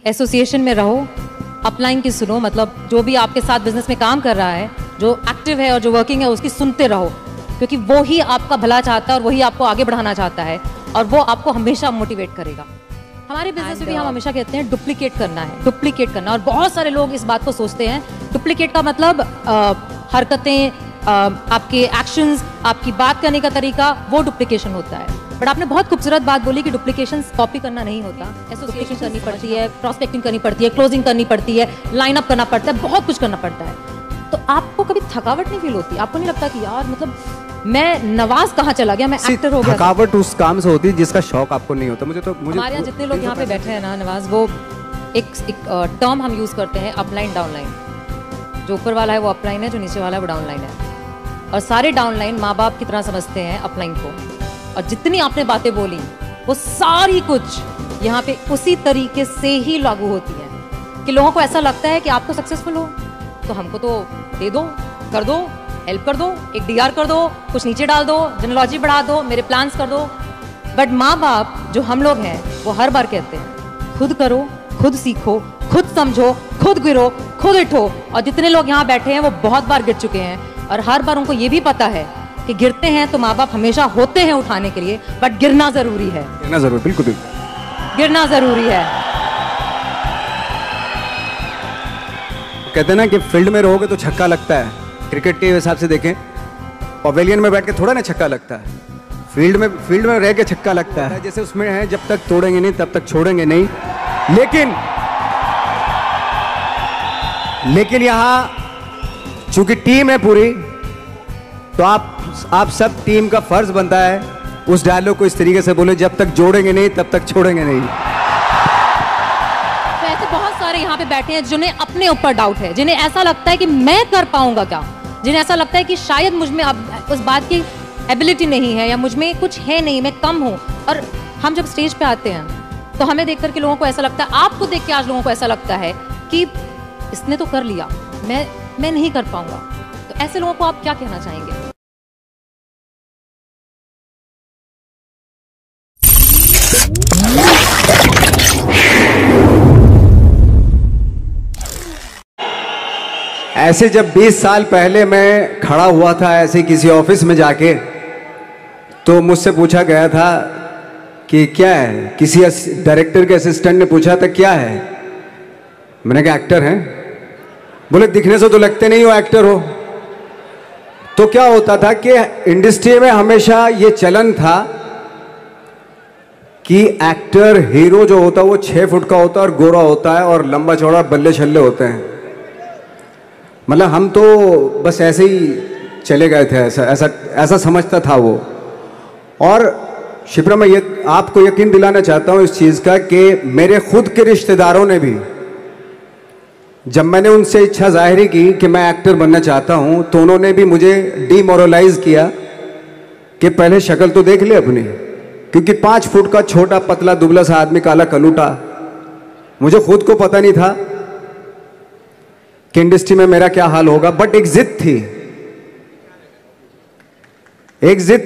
Association में रहो, upline की सुनो, मतलब जो भी आपके साथ बिजनेस में काम कर रहा है, जो एक्टिव है और जो वर्किंग है, उसकी सुनते रहो, क्योंकि वो ही आपका भला चाहता है और वही आपको आगे बढ़ाना चाहता है और वो आपको हमेशा मोटिवेट करेगा। हमारे बिजनेस में भी हम हमेशा कहते हैं डुप्लीकेट करना है, डुप्लीकेट करना। और बहुत सारे लोग इस बात को सोचते हैं, डुप्लीकेट का मतलब हरकतें, आपके एक्शंस, आपकी बात करने का तरीका, वो डुप्लीकेशन होता है। बट आपने बहुत खूबसूरत बात बोली कि डुप्लीकेशन कॉपी करना नहीं होता, एसोसिएशन करनी पड़ती है, प्रॉस्पेक्टिंग करनी पड़ती है, क्लोजिंग करनी पड़ती है, लाइन अप करना पड़ता है, बहुत कुछ करना पड़ता है। तो आपको कभी थकावट नहीं फील होती? आपको नहीं लगता कि यार मतलब मैं नवाज कहाँ चला गया, मैं एक्टर हो गया? थकावट उस काम से होती है जिसका शौक आपको नहीं होता। मुझे हमारे यहाँ जितने लोग यहाँ पे बैठे हैं ना नवाज, वो एक टर्म हम यूज करते हैं, अपलाइन डाउनलाइन। जो ऊपर वाला है वो अपलाइन है, जो नीचे वाला है वो डाउनलाइन है। और सारे डाउनलाइन माँ बाप की तरह समझते हैं अपलाइन को। और जितनी आपने बातें बोली वो सारी कुछ यहाँ पे उसी तरीके से ही लागू होती है कि लोगों को ऐसा लगता है कि आपको सक्सेसफुल हो तो हमको तो दे दो, कर दो, हेल्प कर दो, एक डीआर कर दो, कुछ नीचे डाल दो, जेनोलॉजी बढ़ा दो, मेरे प्लान्स कर दो। बट माँ बाप जो हम लोग हैं वो हर बार कहते हैं खुद करो, खुद सीखो, खुद समझो, खुद गिरो, खुद उठो। और जितने लोग यहाँ बैठे हैं वो बहुत बार गिर चुके हैं और हर बार उनको ये भी पता है कि गिरते हैं तो माँ बाप हमेशा होते हैं उठाने के लिए, बट गिरना जरूरी है। गिरना जरूरी, बिल्कुल गिरना जरूरी है। कहते हैं ना कि फील्ड में रहोगे तो छक्का लगता है। क्रिकेट के हिसाब से देखें, पवेलियन में बैठ के थोड़ा ना छक्का लगता है, फील्ड में रह के छक्का लगता है। जैसे उसमें है, जब तक तोड़ेंगे नहीं तब तक छोड़ेंगे नहीं। लेकिन यहाँ चूंकि टीम है पूरी, तो आप सब टीम का फर्ज बनता है उस डायलॉग को इस तरीके से बोले, जब तक जोड़ेंगे नहीं तब तक छोड़ेंगे नहीं। तो ऐसे बहुत सारे यहाँ पे बैठे हैं जिन्हें अपने ऊपर डाउट है, जिन्हें ऐसा लगता है कि मैं कर पाऊंगा क्या, जिन्हें ऐसा लगता है कि शायद मुझ में अब उस बात की एबिलिटी नहीं है या मुझ में कुछ है नहीं, मैं कम हूँ। और हम जब स्टेज पे आते हैं तो हमें देख करके लोगों को ऐसा लगता है, आपको देख के आज लोगों को ऐसा लगता है कि इसने तो कर लिया, मैं नहीं कर पाऊंगा। तो ऐसे लोगों को आप क्या कहना चाहेंगे? ऐसे जब 20 साल पहले मैं खड़ा हुआ था ऐसे किसी ऑफिस में जाके, तो मुझसे पूछा गया था कि क्या है, किसी डायरेक्टर के असिस्टेंट ने पूछा था क्या है, मैंने कहा एक्टर हैं। बोले दिखने से तो लगते नहीं हो एक्टर हो। तो क्या होता था कि इंडस्ट्री में हमेशा ये चलन था कि एक्टर हीरो जो होता है वो 6 फुट का होता है और गोरा होता है और लंबा चौड़ा बल्ले छल्ले होते हैं। मतलब हम तो बस ऐसे ही चले गए थे, ऐसा समझता था वो। और शिप्रा, मैं आपको यकीन दिलाना चाहता हूँ इस चीज़ का कि मेरे खुद के रिश्तेदारों ने भी, जब मैंने उनसे इच्छा जाहिर की कि मैं एक्टर बनना चाहता हूँ, तो उन्होंने भी मुझे डीमोरलाइज किया कि पहले शक्ल तो देख ले अपनी, क्योंकि 5 फुट का छोटा पतला दुबला सा आदमी, काला कलूटा। मुझे खुद को पता नहीं था कि इंडस्ट्री में मेरा क्या हाल होगा, बट एक जिद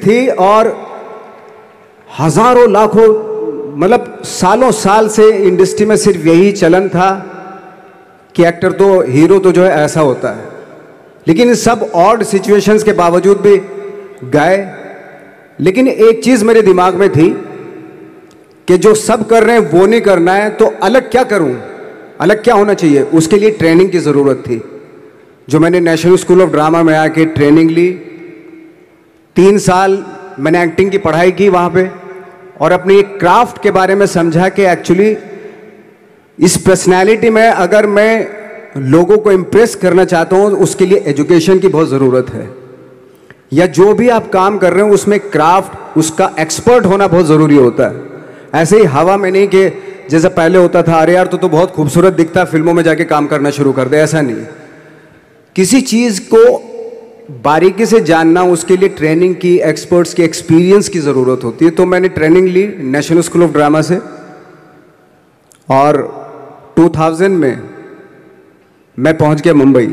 थी और हजारों लाखों, मतलब सालों साल से इंडस्ट्री में सिर्फ यही चलन था कि एक्टर तो, हीरो तो जो है ऐसा होता है। लेकिन इन सब ऑड सिचुएशंस के बावजूद भी गए। लेकिन एक चीज मेरे दिमाग में थी कि जो सब कर रहे हैं वो नहीं करना है, तो अलग क्या करूं, अलग क्या होना चाहिए। उसके लिए ट्रेनिंग की ज़रूरत थी, जो मैंने नेशनल स्कूल ऑफ ड्रामा में आके ट्रेनिंग ली। 3 साल मैंने एक्टिंग की पढ़ाई की वहाँ पे, और अपनी एक क्राफ्ट के बारे में समझा कि एक्चुअली इस पर्सनैलिटी में अगर मैं लोगों को इम्प्रेस करना चाहता हूँ, उसके लिए एजुकेशन की बहुत ज़रूरत है। या जो भी आप काम कर रहे हो उसमें क्राफ्ट, उसका एक्सपर्ट होना बहुत ज़रूरी होता है। ऐसे ही हवा में नहीं कि जैसे पहले होता था, अरे यार तो बहुत खूबसूरत दिखता, फिल्मों में जाके काम करना शुरू कर दे, ऐसा नहीं। किसी चीज़ को बारीकी से जानना, उसके लिए ट्रेनिंग की, एक्सपर्ट्स की, एक्सपीरियंस की ज़रूरत होती है। तो मैंने ट्रेनिंग ली नेशनल स्कूल ऑफ ड्रामा से, और 2000 में मैं पहुंच गया मुंबई।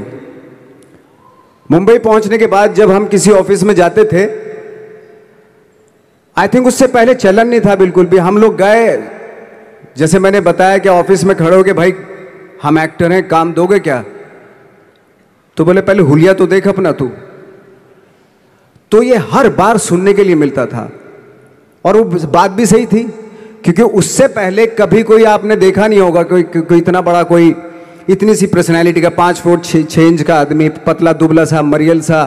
मुंबई पहुंचने के बाद जब हम किसी ऑफिस में जाते थे, आई थिंक उससे पहले चलन नहीं था बिल्कुल भी। हम लोग गए, जैसे मैंने बताया कि ऑफिस में खड़े हो के भाई हम एक्टर हैं, काम दोगे क्या? तो बोले पहले हुलिया तो देख अपना तू। तो ये हर बार सुनने के लिए मिलता था और वो बात भी सही थी, क्योंकि उससे पहले कभी कोई आपने देखा नहीं होगा कोई इतना बड़ा, कोई इतनी सी पर्सनैलिटी का 5 फुट 6 इंच का आदमी, पतला दुबला सा मरियल सा,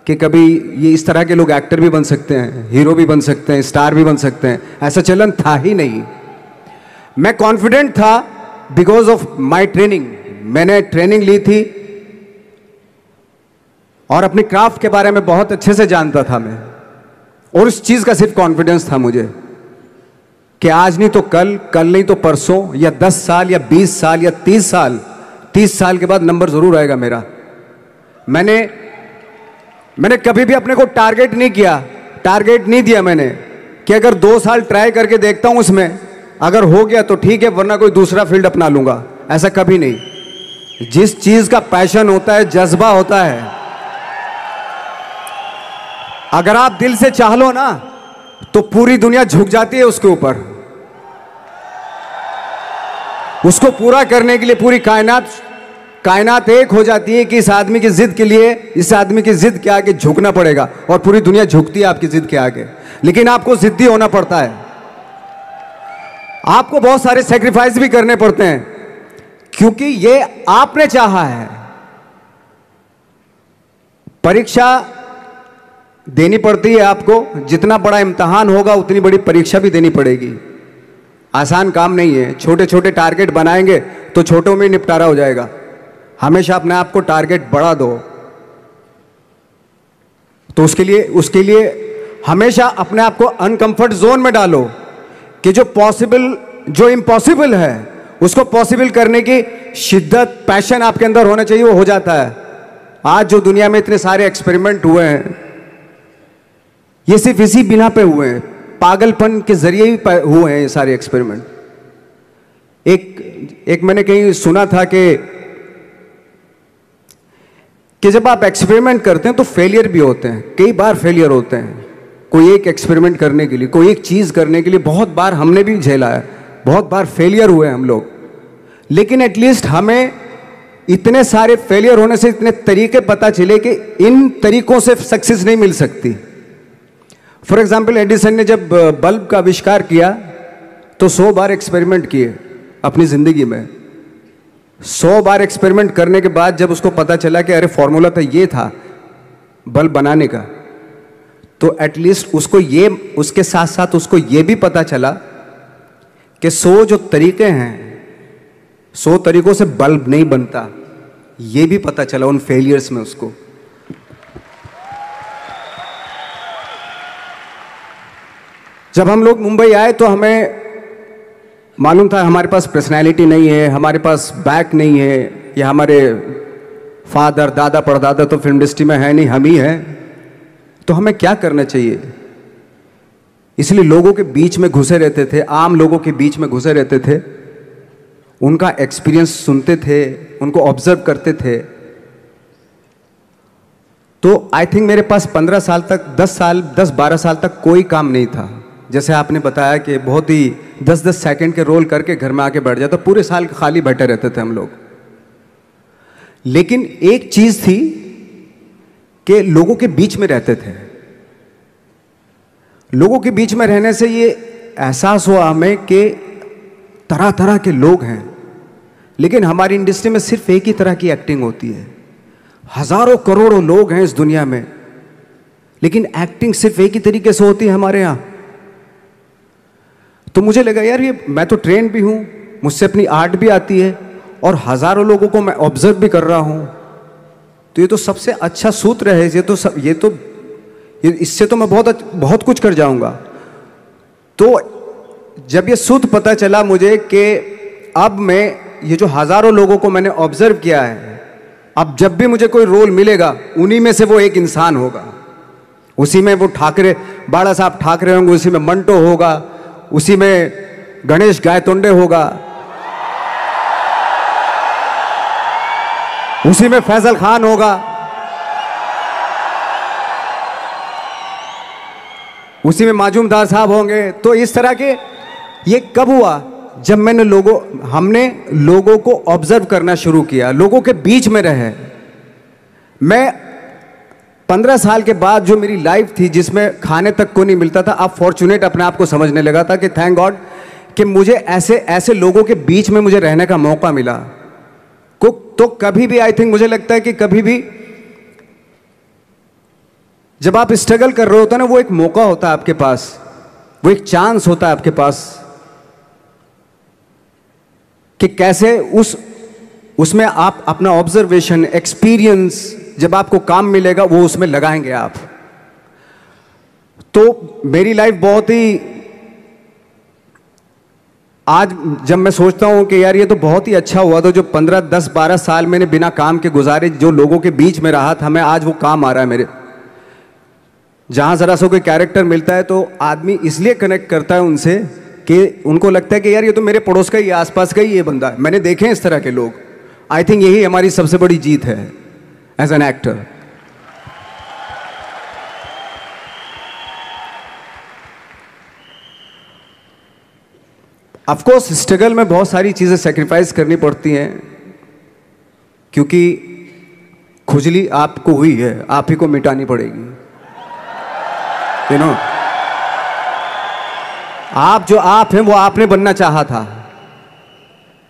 कि कभी ये इस तरह के लोग एक्टर भी बन सकते हैं, हीरो भी बन सकते हैं, स्टार भी बन सकते हैं, ऐसा चलन था ही नहीं। मैं कॉन्फिडेंट था बिकॉज ऑफ माई ट्रेनिंग। मैंने ट्रेनिंग ली थी और अपनी क्राफ्ट के बारे में बहुत अच्छे से जानता था मैं, और उस चीज का सिर्फ कॉन्फिडेंस था मुझे कि आज नहीं तो कल, कल नहीं तो परसों, या 10 साल या 20 साल या 30 साल, 30 साल के बाद नंबर जरूर आएगा मेरा। मैंने कभी भी अपने को टारगेट नहीं किया, टारगेट नहीं दिया मैंने कि अगर 2 साल ट्राई करके देखता हूं उसमें, अगर हो गया तो ठीक है, वरना कोई दूसरा फील्ड अपना लूंगा, ऐसा कभी नहीं। जिस चीज का पैशन होता है, जज्बा होता है, अगर आप दिल से चाह लो ना तो पूरी दुनिया झुक जाती है उसके ऊपर। उसको पूरा करने के लिए पूरी कायनात एक हो जाती है कि इस आदमी की जिद के लिए, इस आदमी की जिद के आगे झुकना पड़ेगा, और पूरी दुनिया झुकती है आपकी जिद के आगे। लेकिन आपको जिद्दी होना पड़ता है, आपको बहुत सारे सेक्रीफाइस भी करने पड़ते हैं, क्योंकि ये आपने चाहा है। परीक्षा देनी पड़ती है आपको, जितना बड़ा इम्तिहान होगा उतनी बड़ी परीक्षा भी देनी पड़ेगी। आसान काम नहीं है। छोटे छोटे टारगेट बनाएंगे तो छोटों में निपटारा हो जाएगा। हमेशा अपने आप को टारगेट बढ़ा दो। तो उसके लिए हमेशा अपने आप को अनकंफर्ट जोन में डालो कि जो इम्पॉसिबल है उसको पॉसिबल करने की शिद्दत, पैशन आपके अंदर होना चाहिए, वो हो जाता है। आज जो दुनिया में इतने सारे एक्सपेरिमेंट हुए हैं, ये सिर्फ इसी बिना पे हुए हैं, पागलपन के जरिए ही हुए हैं ये सारे एक्सपेरिमेंट। एक मैंने कहीं सुना था कि जब आप एक्सपेरिमेंट करते हैं तो फेलियर भी होते हैं, कई बार फेलियर होते हैं। कोई एक एक्सपेरिमेंट करने के लिए, कोई एक चीज करने के लिए बहुत बार हमने भी झेला है, बहुत बार फेलियर हुए हम लोग। लेकिन एटलीस्ट हमें इतने सारे फेलियर होने से इतने तरीके पता चले कि इन तरीकों से सक्सेस नहीं मिल सकती। फॉर एग्जाम्पल, एडिसन ने जब बल्ब का आविष्कार किया तो 100 बार एक्सपेरिमेंट किए अपनी जिंदगी में। 100 बार एक्सपेरिमेंट करने के बाद जब उसको पता चला कि अरे फॉर्मूला तो ये था बल्ब बनाने का, तो एटलीस्ट उसके साथ साथ उसको ये भी पता चला कि 100 जो तरीके हैं, 100 तरीकों से बल्ब नहीं बनता, ये भी पता चला उन फेलियर्स में उसको। जब हम लोग मुंबई आए तो हमें मालूम था हमारे पास पर्सनैलिटी नहीं है, हमारे पास बैक नहीं है, या हमारे फादर दादा परदादा तो फिल्म इंडस्ट्री में है नहीं, हम ही हैं। तो हमें क्या करना चाहिए? इसलिए लोगों के बीच में घुसे रहते थे, आम लोगों के बीच में घुसे रहते थे, उनका एक्सपीरियंस सुनते थे, उनको ऑब्जर्व करते थे। तो आई थिंक मेरे पास 15 साल तक, 10-12 साल तक कोई काम नहीं था। जैसे आपने बताया कि बहुत ही 10-10 सेकंड के रोल करके घर में आके बैठ जाता, पूरे साल खाली बैठे रहते थे हम लोग। लेकिन एक चीज थी कि लोगों के बीच में रहते थे। लोगों के बीच में रहने से ये एहसास हुआ हमें कि तरह तरह के लोग हैं, लेकिन हमारी इंडस्ट्री में सिर्फ एक ही तरह की एक्टिंग होती है। हजारों करोड़ों लोग हैं इस दुनिया में, लेकिन एक्टिंग सिर्फ एक ही तरीके से होती है हमारे यहां। तो मुझे लगा यार, ये मैं तो ट्रेन भी हूं, मुझसे अपनी आर्ट भी आती है, और हजारों लोगों को मैं ऑब्जर्व भी कर रहा हूं, तो ये तो सबसे अच्छा सूत्र है। इससे तो मैं बहुत कुछ कर जाऊंगा। तो जब ये सूत्र पता चला मुझे कि अब मैं ये जो हजारों लोगों को मैंने ऑब्जर्व किया है, अब जब भी मुझे कोई रोल मिलेगा उन्हीं में से वो एक इंसान होगा। उसी में वो ठाकरे, बाला साहब ठाकरे होंगे, उसी में मंटो होगा, उसी में गणेश गायतोंडे होगा, उसी में फैजल खान होगा, उसी में माजूमदार साहब होंगे। तो इस तरह के, ये कब हुआ? जब हमने लोगों को ऑब्जर्व करना शुरू किया, लोगों के बीच में रहे, मैं 15 साल के बाद जो मेरी लाइफ थी जिसमें खाने तक को नहीं मिलता था, अब फॉर्चुनेट अपने आप को समझने लगा था कि थैंक गॉड कि मुझे ऐसे ऐसे लोगों के बीच में मुझे रहने का मौका मिला। तो कभी भी आई थिंक मुझे लगता है कि कभी भी जब आप स्ट्रगल कर रहे होते हैं ना, वो एक मौका होता है आपके पास, वो एक चांस होता है आपके पास कि कैसे उसमें आप अपना ऑब्जर्वेशन, एक्सपीरियंस जब आपको काम मिलेगा वो उसमें लगाएंगे आप। तो मेरी लाइफ बहुत ही, आज जब मैं सोचता हूं कि यार ये तो बहुत ही अच्छा हुआ, तो जो 15, 10, 12 साल मैंने बिना काम के गुजारे, जो लोगों के बीच में रहा था मैं, आज वो काम आ रहा है मेरे। जहां जरा सा कोई कैरेक्टर मिलता है तो आदमी इसलिए कनेक्ट करता है उनसे कि उनको लगता है कि यार ये तो मेरे पड़ोस का ही, आसपास का ही ये बंदा है, मैंने देखे हैं इस तरह के लोग। आई थिंक यही हमारी सबसे बड़ी जीत है as an actor. Of course struggle में बहुत सारी चीजें सेक्रीफाइस करनी पड़ती हैं, क्योंकि खुजली आपको हुई है, आप ही को मिटानी पड़ेगी। यू नो, आप जो आप हैं वो आपने बनना चाहा था,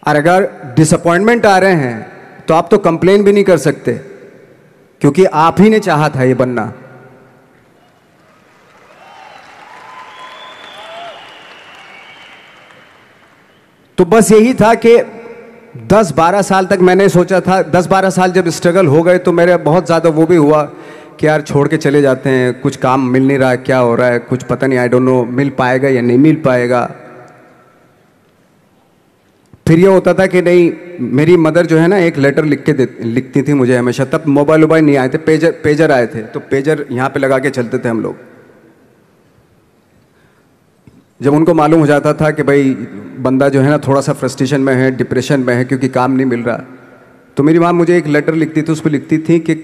और अगर डिसअपॉइंटमेंट आ रहे हैं तो आप तो कंप्लेन भी नहीं कर सकते, क्योंकि आप ही ने चाहा था ये बनना। तो बस यही था कि 10-12 साल तक मैंने सोचा था, 10-12 साल जब स्ट्रगल हो गए तो मेरे बहुत ज़्यादा वो भी हुआ कि यार छोड़ के चले जाते हैं, कुछ काम मिल नहीं रहा है, क्या हो रहा है कुछ पता नहीं, आई डोंट नो मिल पाएगा या नहीं मिल पाएगा। फिर ये होता था कि नहीं, मेरी मदर जो है ना एक लेटर लिखती थी मुझे हमेशा, तब मोबाइल नहीं आए थे, पेजर आए थे, तो पेजर यहाँ पे लगा के चलते थे हम लोग। जब उनको मालूम हो जाता था कि भाई बंदा जो है ना थोड़ा सा फ्रस्ट्रेशन में है, डिप्रेशन में है क्योंकि काम नहीं मिल रहा, तो मेरी माँ मुझे एक लेटर लिखती थी, उस पर लिखती थी कि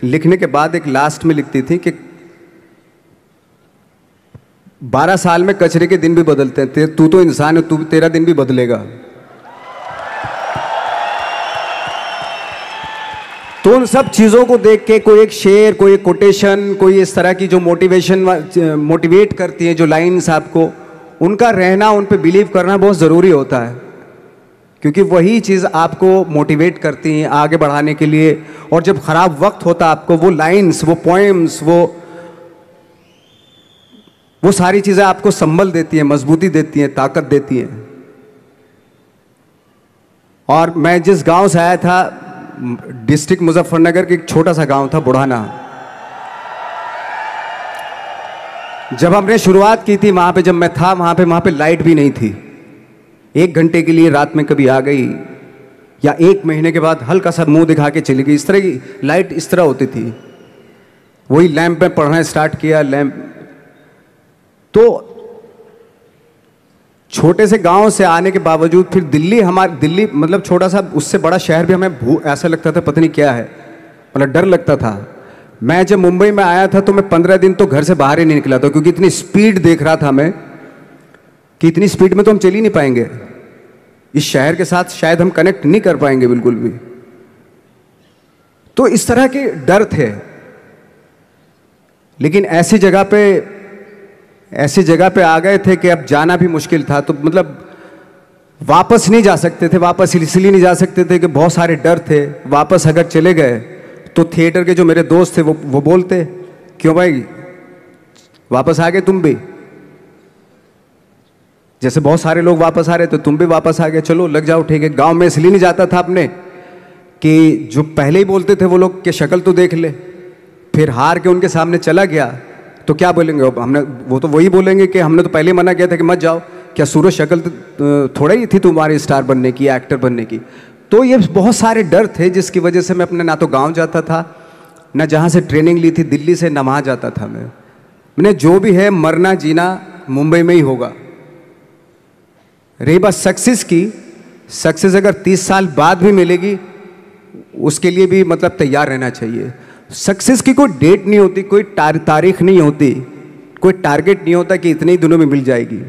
लिखने के बाद एक लास्ट में लिखती थी कि 12 साल में कचरे के दिन भी बदलते हैं, तू तो इंसान है, तेरा दिन भी बदलेगा। तो उन सब चीज़ों को देख के कोई एक शेर, कोई एक कोटेशन, कोई इस तरह की जो मोटिवेट करती है जो लाइंस आपको, उनका रहना, उन पे बिलीव करना बहुत ज़रूरी होता है, क्योंकि वही चीज़ आपको मोटिवेट करती हैं आगे बढ़ाने के लिए। और जब ख़राब वक्त होता है आपको, वो लाइंस, वो पोएम्स, वो सारी चीज़ें आपको संबल देती हैं, मजबूती देती हैं, ताकत देती हैं। और मैं जिस गांव से आया था, डिस्ट्रिक्ट मुजफ्फरनगर के एक छोटा सा गांव था बुढ़ाना, जब हमने शुरुआत की थी वहां पे, जब मैं था वहां पे लाइट भी नहीं थी। 1 घंटे के लिए रात में कभी आ गई, या 1 महीने के बाद हल्का सा मुंह दिखा के चली गई, इस तरह की लाइट इस तरह होती थी। वही लैंप में पढ़ना स्टार्ट किया, लैंप। तो छोटे से गांव से आने के बावजूद फिर दिल्ली मतलब छोटा सा, उससे बड़ा शहर भी हमें ऐसा लगता था पता नहीं क्या है, मतलब डर लगता था। मैं जब मुंबई में आया था तो मैं 15 दिन तो घर से बाहर ही नहीं निकला था, क्योंकि इतनी स्पीड देख रहा था मैं कि इतनी स्पीड में तो हम चल ही नहीं पाएंगे, इस शहर के साथ शायद हम कनेक्ट नहीं कर पाएंगे बिल्कुल भी। तो इस तरह के डर थे। लेकिन ऐसी जगह पे आ गए थे कि अब जाना भी मुश्किल था, तो मतलब वापस नहीं जा सकते थे। वापस इसलिए नहीं जा सकते थे कि बहुत सारे डर थे। वापस अगर चले गए तो थिएटर के जो मेरे दोस्त थे वो बोलते, क्यों भाई वापस आ गए तुम भी, जैसे बहुत सारे लोग वापस आ रहे थे तुम भी वापस आ गए, चलो लग जाओ ठीक है। गांव में इसलिए नहीं जाता था अपने कि जो पहले ही बोलते थे वो लोग कि शक्ल तो देख ले, फिर हार के उनके सामने चला गया तो क्या बोलेंगे हमने, वो तो वही बोलेंगे कि हमने तो पहले मना किया था कि मत जाओ, क्या सूरज शक्ल थोड़ा ही थी तुम्हारी स्टार बनने की, एक्टर बनने की। तो ये बहुत सारे डर थे जिसकी वजह से मैं अपने ना तो गांव जाता था, ना जहाँ से ट्रेनिंग ली थी दिल्ली से, ना वहाँ जाता था। मैंने जो भी है मरना जीना मुंबई में ही होगा। रही बात सक्सेस की, सक्सेस अगर 30 साल बाद भी मिलेगी उसके लिए भी मतलब तैयार रहना चाहिए। सक्सेस की कोई डेट नहीं होती, कोई तारीख नहीं होती, कोई टारगेट नहीं होता कि इतने ही दिनों में मिल जाएगी।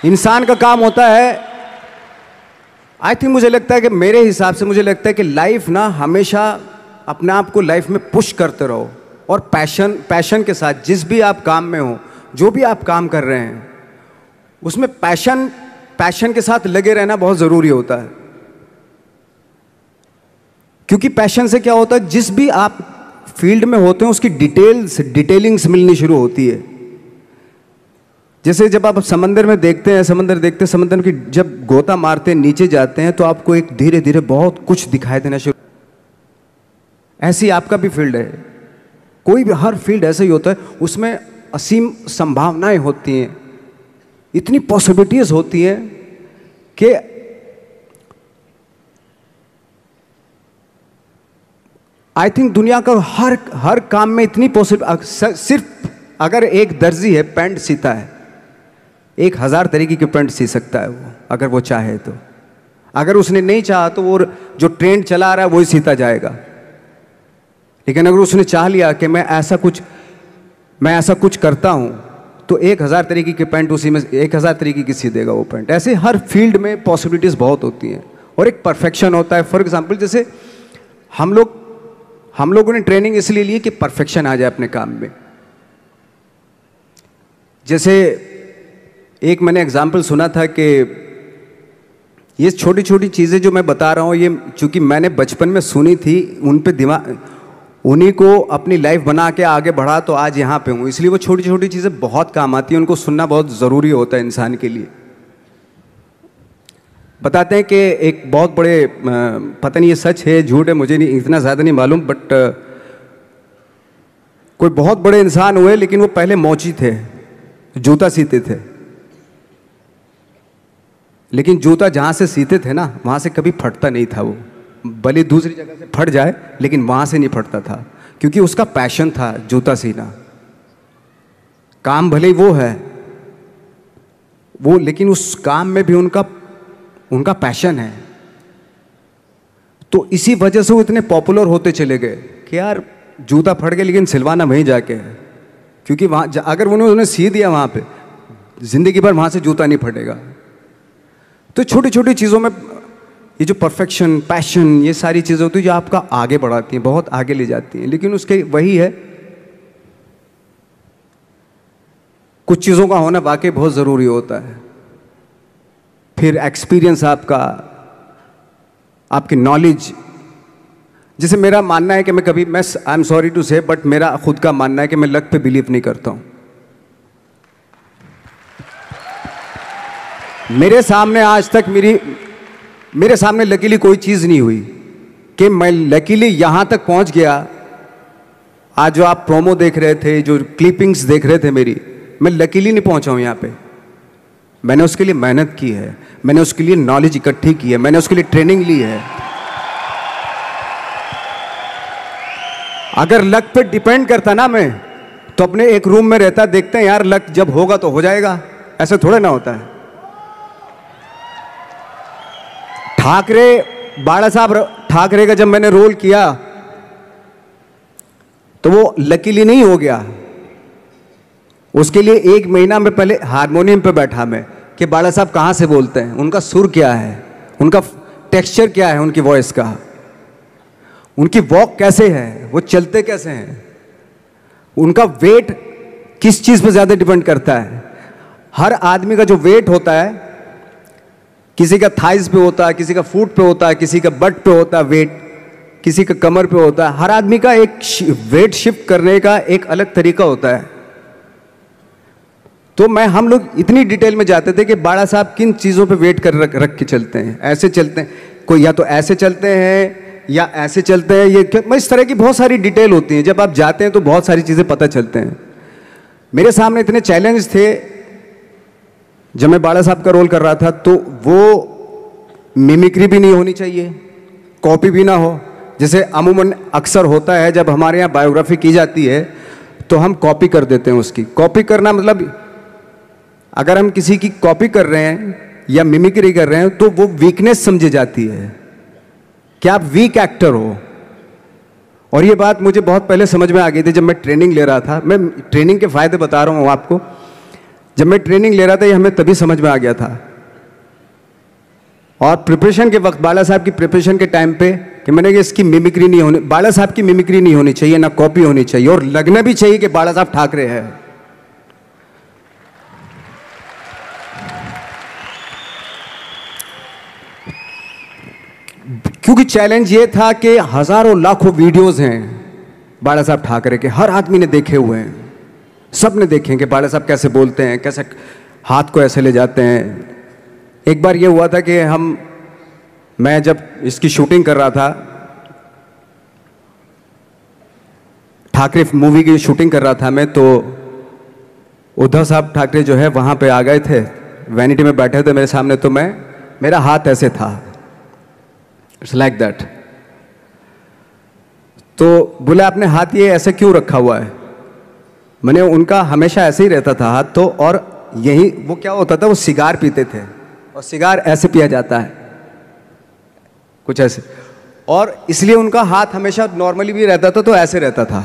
इंसान का काम होता है, आई थिंक मुझे लगता है कि मेरे हिसाब से मुझे लगता है कि लाइफ ना हमेशा अपने आप को लाइफ में पुश करते रहो और पैशन के साथ जिस भी आप काम में हो, जो भी आप काम कर रहे हैं उसमें पैशन के साथ लगे रहना बहुत ज़रूरी होता है। क्योंकि पैशन से क्या होता है, जिस भी आप फील्ड में होते हैं उसकी डिटेलिंग्स मिलनी शुरू होती है। जैसे जब आप समंदर में देखते हैं, समंदर की जब गोता मारते हैं, नीचे जाते हैं तो आपको एक धीरे धीरे बहुत कुछ दिखाई देना शुरू। ऐसी आपका भी फील्ड है, कोई भी हर फील्ड ऐसा ही होता है, उसमें असीम संभावनाएं होती हैं, इतनी पॉसिबिलिटीज होती हैं कि आई थिंक दुनिया का हर काम में इतनी सिर्फ अगर एक दर्जी है पैंट सीता है, 1000 तरीके की पैंट सी सकता है वो, अगर वो चाहे तो। अगर उसने नहीं चाहा तो वो जो ट्रेंड चला रहा है वही सीता जाएगा। लेकिन अगर उसने चाह लिया कि मैं ऐसा कुछ करता हूं तो 1000 तरीके की पैंट उसी में 1000 तरीके की सी देगा वो पैंट। ऐसे हर फील्ड में पॉसिबिलिटीज बहुत होती हैं और एक परफेक्शन होता है। फॉर एग्जाम्पल जैसे हम लोगों ने ट्रेनिंग इसलिए ली कि परफेक्शन आ जाए अपने काम में। जैसे एक मैंने एग्जाम्पल सुना था कि ये छोटी छोटी चीज़ें जो मैं बता रहा हूँ, ये चूंकि मैंने बचपन में सुनी थी, उन पे दिमाग, उन्हीं को अपनी लाइफ बना के आगे बढ़ा तो आज यहाँ पे हूँ। इसलिए वो छोटी छोटी चीज़ें बहुत काम आती हैं, उनको सुनना बहुत ज़रूरी होता है इंसान के लिए। बताते हैं कि एक बहुत बड़े, पता नहीं ये सच है झूठ है, मुझे नहीं इतना ज़्यादा नहीं मालूम, बट कोई बहुत बड़े इंसान हुए, लेकिन वो पहले मोची थे, जूता सीते थे। लेकिन जूता जहाँ से सीते थे ना, वहाँ से कभी फटता नहीं था वो, भले दूसरी जगह से फट जाए लेकिन वहाँ से नहीं फटता था, क्योंकि उसका पैशन था जूता सीना। काम भले ही वो है वो, लेकिन उस काम में भी उनका पैशन है। तो इसी वजह से वो इतने पॉपुलर होते चले गए कि यार जूता फट गया लेकिन सिलवाना वहीं जाके है, क्योंकि वहाँ अगर उन्होंने सी दिया वहाँ पे, जिंदगी भर वहाँ से जूता नहीं फटेगा। तो छोटी छोटी चीज़ों में ये जो परफेक्शन, पैशन, ये सारी चीज़ें होती हैं जो आपका आगे बढ़ाती हैं, बहुत आगे ले जाती हैं। लेकिन उसके वही है, कुछ चीज़ों का होना वाकई बहुत ज़रूरी होता है। फिर एक्सपीरियंस आपकी नॉलेज। जैसे मेरा मानना है कि मैं आई एम सॉरी टू से, बट मेरा खुद का मानना है कि मैं लक पे बिलीव नहीं करता हूँ। मेरे सामने आज तक मेरे सामने लकीली कोई चीज़ नहीं हुई कि मैं लकीली यहाँ तक पहुँच गया। आज जो आप प्रोमो देख रहे थे, जो क्लिपिंग्स देख रहे थे मेरी, मैं लकीली नहीं पहुँचा हूँ यहाँ पे। मैंने उसके लिए मेहनत की है, मैंने उसके लिए नॉलेज इकट्ठी की है, मैंने उसके लिए ट्रेनिंग ली है। अगर लक पे डिपेंड करता ना मैं, तो अपने एक रूम में रहता, देखते हैं यार लक जब होगा तो हो जाएगा, ऐसा थोड़ा ना होता है। बाला साहब ठाकरे का जब मैंने रोल किया तो वो लकीली नहीं हो गया। उसके लिए 1 महीना में पहले हारमोनियम पे बैठा मैं कि बाला साहब कहाँ से बोलते हैं, उनका सुर क्या है, उनका टेक्सचर क्या है, उनकी वॉइस का, उनकी वॉक कैसे है, वो चलते कैसे हैं, उनका वेट किस चीज़ पे ज़्यादा डिपेंड करता है। हर आदमी का जो वेट होता है, किसी का थाइज पे होता है, किसी का फुट पे होता है, किसी का बट पे होता है वेट, किसी का कमर पे होता है। हर आदमी का एक वेट शिफ्ट करने का एक अलग तरीका होता है। तो हम लोग इतनी डिटेल में जाते थे कि बाड़ा साहब किन चीज़ों पे वेट कर रख के चलते हैं, ऐसे चलते हैं, कोई या तो ऐसे चलते हैं या ऐसे चलते हैं, ये इस तरह की बहुत सारी डिटेल होती हैं। जब आप जाते हैं तो बहुत सारी चीज़ें पता चलते हैं। मेरे सामने इतने चैलेंज थे जब मैं बाला साहब का रोल कर रहा था, तो वो मिमिक्री भी नहीं होनी चाहिए, कॉपी भी ना हो। जैसे अमूमन अक्सर होता है जब हमारे यहाँ बायोग्राफी की जाती है तो हम कॉपी कर देते हैं। उसकी कॉपी करना मतलब अगर हम किसी की कॉपी कर रहे हैं या मिमिक्री कर रहे हैं तो वो वीकनेस समझी जाती है कि आप वीक एक्टर हो। और ये बात मुझे बहुत पहले समझ में आ गई थी जब मैं ट्रेनिंग ले रहा था। मैं ट्रेनिंग के फ़ायदे बता रहा हूँ आपको। जब मैं ट्रेनिंग ले रहा था ये हमें तभी समझ में आ गया था। और प्रिपरेशन के वक्त बाला साहब की प्रिपरेशन के टाइम पे कि मैंने कि इसकी मिमिक्री नहीं होनी, बाला साहब की मिमिक्री नहीं होनी चाहिए, ना कॉपी होनी चाहिए, और लगना भी चाहिए कि बाला साहब ठाकरे है। क्योंकि चैलेंज ये था कि हजारों लाखों वीडियोस हैं बाला साहब ठाकरे के, हर आदमी ने देखे हुए हैं, सब ने देखे कि बाला साहब कैसे बोलते हैं, कैसे हाथ को ऐसे ले जाते हैं। एक बार ये हुआ था कि मैं जब इसकी शूटिंग कर रहा था, ठाकरे मूवी की शूटिंग कर रहा था मैं, तो उद्धव साहब ठाकरे जो है वहाँ पे आ गए थे, वैनिटी में बैठे थे मेरे सामने, तो मेरा हाथ ऐसे था, इट्स लाइक दैट। तो बोले आपने हाथ ये ऐसे क्यों रखा हुआ है? मैंने उनका हमेशा ऐसे ही रहता था हाथ, तो और यही वो क्या होता था, वो सिगार पीते थे और सिगार ऐसे पिया जाता है कुछ ऐसे, और इसलिए उनका हाथ हमेशा नॉर्मली भी रहता था तो ऐसे रहता था,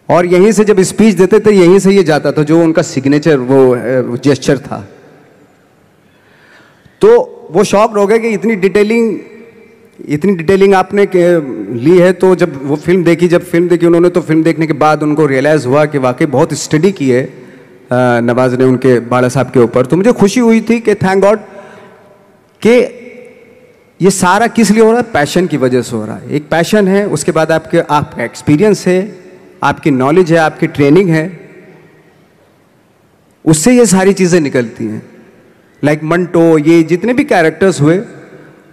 और यहीं से जब स्पीच देते थे यहीं से ये जाता था, जो उनका सिग्नेचर वो जेस्चर था। तो वो शॉक हो गए कि इतनी डिटेलिंग आपने ली है। तो जब वो फिल्म देखी उन्होंने, तो फिल्म देखने के बाद उनको रियलाइज़ हुआ कि वाकई बहुत स्टडी की है नवाज ने उनके बाला साहब के ऊपर। तो मुझे खुशी हुई थी कि थैंक गॉड कि ये सारा किस लिए हो रहा है, पैशन की वजह से हो रहा है। एक पैशन है, उसके बाद आपका एक्सपीरियंस है, आपकी नॉलेज है, आपकी ट्रेनिंग है, उससे ये सारी चीज़ें निकलती हैं। लाइक मंटो, ये जितने भी कैरेक्टर्स हुए